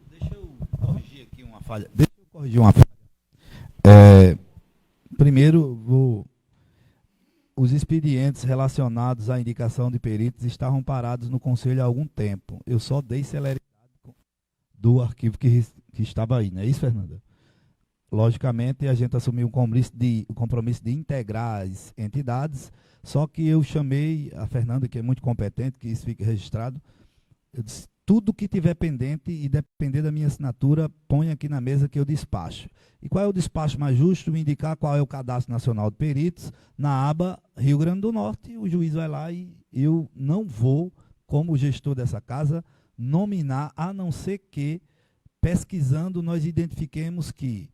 Deixa eu corrigir aqui uma falha. Primeiro, os expedientes relacionados à indicação de peritos estavam parados no Conselho há algum tempo. Eu só dei celeridade do arquivo que estava aí, não é isso, Fernanda? Logicamente, a gente assumiu o compromisso de integrar as entidades, só que eu chamei a Fernanda, que é muito competente, que isso fique registrado, eu disse, tudo que tiver pendente e depender da minha assinatura, põe aqui na mesa que eu despacho. E qual é o despacho mais justo? Me indicar qual é o Cadastro Nacional de Peritos, na aba Rio Grande do Norte, o juiz vai lá e eu não vou, como gestor dessa casa, nominar, a não ser que, pesquisando, nós identifiquemos que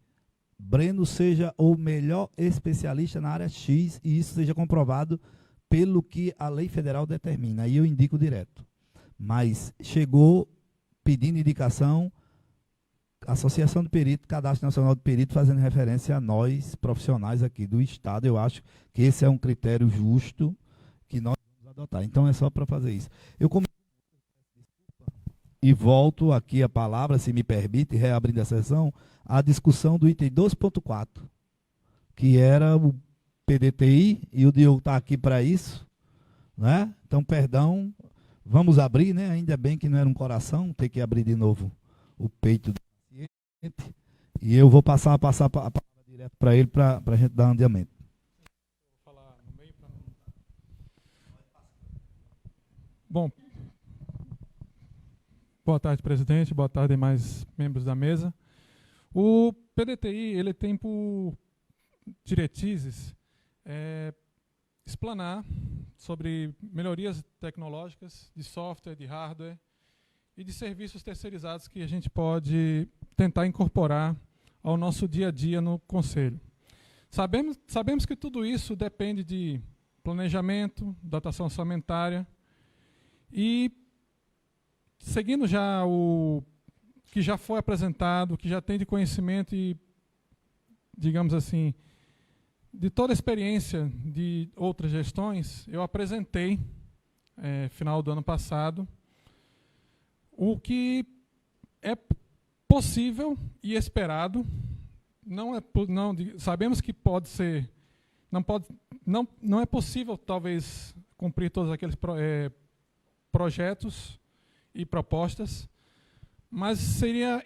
Breno seja o melhor especialista na área X e isso seja comprovado pelo que a lei federal determina. Aí eu indico direto. Mas chegou pedindo indicação, Associação de Peritos, Cadastro Nacional de Peritos, fazendo referência a nós, profissionais aqui do Estado. Eu acho que esse é um critério justo que nós vamos adotar. Então é só para fazer isso. Eu e volto aqui a palavra, se me permite, reabrindo a sessão, a discussão do item 12.4, que era o PDTI, e o Diogo está aqui para isso, né? Então, perdão, vamos abrir, né? Ainda bem que não era um coração, ter que abrir de novo o peito do paciente, e eu vou passar a palavra direto para ele, para a gente dar andamento. Vou falar no meio para não... Bom, boa tarde, presidente. Boa tarde, demais membros da mesa. O PDTI ele tem por diretrizes explanar sobre melhorias tecnológicas de software, de hardware e de serviços terceirizados que a gente pode tentar incorporar ao nosso dia a dia no Conselho. Sabemos que tudo isso depende de planejamento, dotação orçamentária e seguindo já o que já foi apresentado, que já tem de conhecimento e, digamos assim, de toda a experiência de outras gestões, eu apresentei, final do ano passado, o que é possível e esperado. Sabemos que pode ser, não é possível talvez cumprir todos aqueles projetos e propostas, mas seria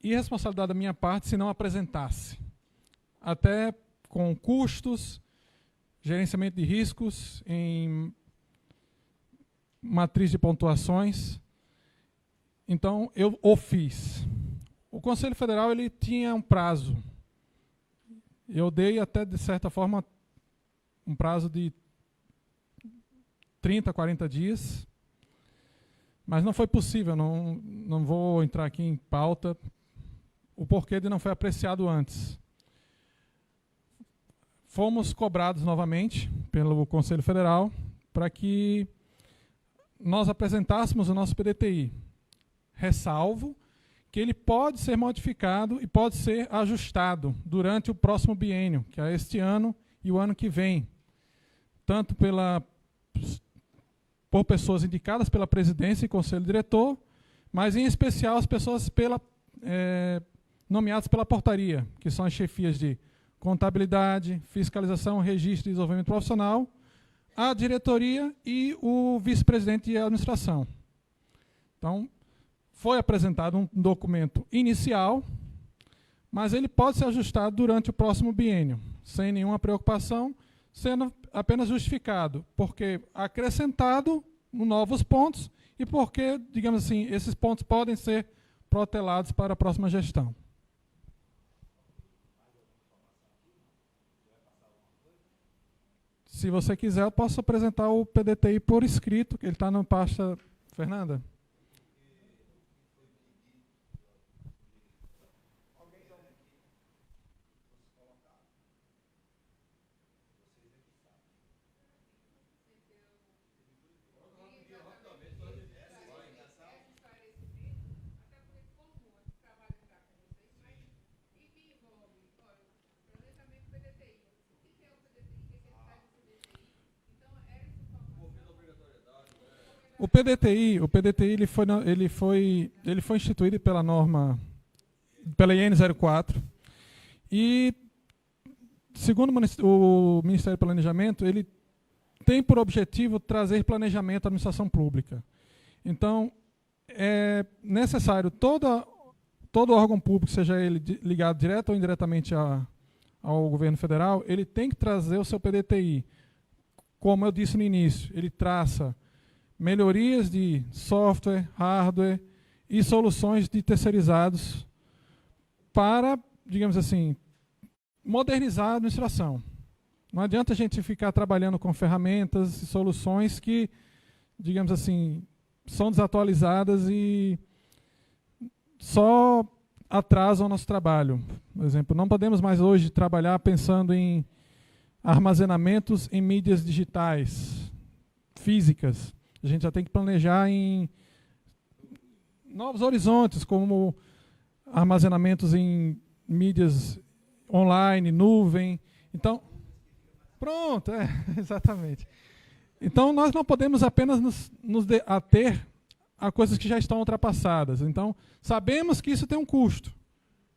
irresponsabilidade da minha parte se não apresentasse, até com custos, gerenciamento de riscos em matriz de pontuações. Então, eu o fiz. O Conselho Federal ele tinha um prazo. Eu dei até, de certa forma, um prazo de 30, 40 dias, mas não foi possível, não vou entrar aqui em pauta, o porquê de não foi apreciado antes. Fomos cobrados novamente pelo Conselho Federal para que nós apresentássemos o nosso PDTI. Ressalvo que ele pode ser modificado e pode ser ajustado durante o próximo biênio, que é este ano e o ano que vem, tanto por pessoas indicadas pela presidência e conselho diretor, mas em especial as pessoas nomeadas pela portaria, que são as chefias de contabilidade, fiscalização, registro e desenvolvimento profissional, a diretoria e o vice-presidente de administração. Então, foi apresentado um documento inicial, mas ele pode ser ajustado durante o próximo biênio, sem nenhuma preocupação, sendo apenas justificado, porque acrescentado novos pontos e porque, digamos assim, esses pontos podem ser protelados para a próxima gestão. Se você quiser, eu posso apresentar o PDTI por escrito, que ele está na pasta. Fernanda? O PDTI ele foi instituído pela norma, pela IN 04, e segundo o Ministério do Planejamento, ele tem por objetivo trazer planejamento à administração pública. Então, é necessário todo órgão público, seja ele ligado direto ou indiretamente ao governo federal, ele tem que trazer o seu PDTI. Como eu disse no início, ele traça melhorias de software, hardware e soluções de terceirizados para, digamos assim, modernizar a administração. Não adianta a gente ficar trabalhando com ferramentas e soluções que, digamos assim, são desatualizadas e só atrasam o nosso trabalho. Por exemplo, não podemos mais hoje trabalhar pensando em armazenamentos em mídias digitais, físicas. A gente já tem que planejar em novos horizontes, como armazenamentos em mídias online, nuvem. Então, pronto, exatamente. Então, nós não podemos apenas nos ater a coisas que já estão ultrapassadas. Então, sabemos que isso tem um custo.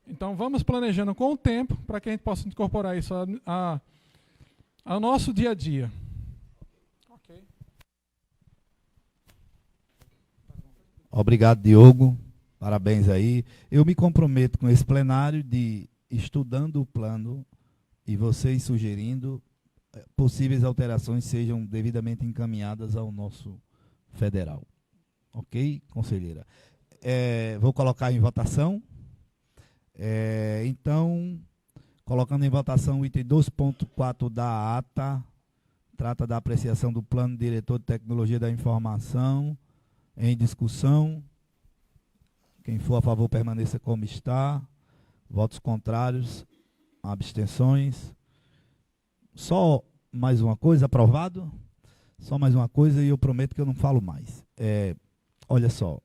Então, vamos planejando com o tempo para que a gente possa incorporar isso ao nosso dia a dia. Obrigado, Diogo. Parabéns aí. Eu me comprometo com esse plenário de, estudando o plano e vocês sugerindo, possíveis alterações sejam devidamente encaminhadas ao nosso federal. Ok, conselheira? Vou colocar em votação. Então, colocando em votação o item 2.4 da ata, trata da apreciação do plano diretor de tecnologia da informação, em discussão. Quem for a favor permaneça como está. Votos contrários, abstenções. Só mais uma coisa, aprovado? Só mais uma coisa e eu prometo que eu não falo mais. Olha só,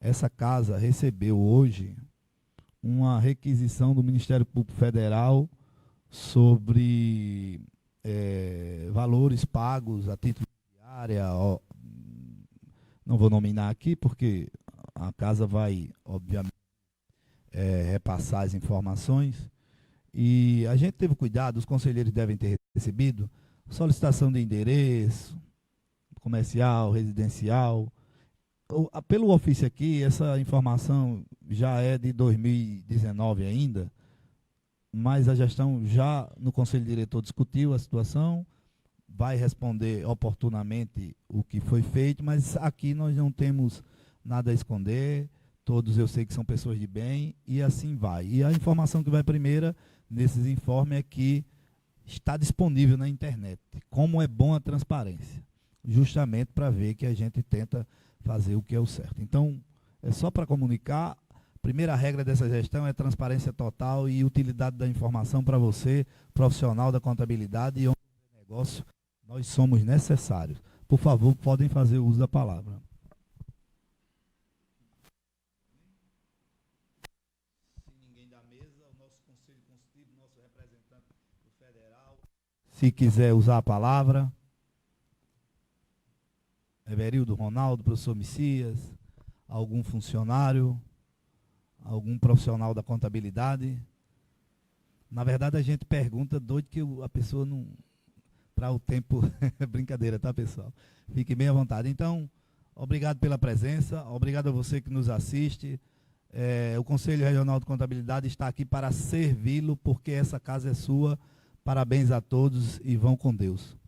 essa casa recebeu hoje uma requisição do Ministério Público Federal sobre valores pagos a título de diária. Não vou nominar aqui porque A casa vai, obviamente, repassar as informações. E a gente teve cuidado, os conselheiros devem ter recebido solicitação de endereço, comercial, residencial. Pelo ofício aqui, essa informação já é de 2019 ainda, mas a gestão já no Conselho Diretor discutiu a situação, vai responder oportunamente o que foi feito, mas aqui nós não temos nada a esconder, todos eu sei que são pessoas de bem, e assim vai. E a informação que vai primeira nesses informes é que está disponível na internet. Como é bom a transparência, justamente para ver que a gente tenta fazer o que é o certo. Então, é só para comunicar. A primeira regra dessa gestão é transparência total e utilidade da informação para você, profissional da contabilidade e homem de negócio. Nós somos necessários. Por favor, podem fazer uso da palavra. Se ninguém da mesa, o nosso Conselho Constitutivo, nosso representante do Federal, se quiser usar a palavra. Everildo, Ronaldo, professor Messias, algum funcionário, algum profissional da contabilidade. Na verdade, a gente pergunta doido que a pessoa não... Para o tempo... Brincadeira, tá, pessoal? Fique bem à vontade. Então, obrigado pela presença, obrigado a você que nos assiste. O Conselho Regional de Contabilidade está aqui para servi-lo, porque essa casa é sua. Parabéns a todos e vão com Deus.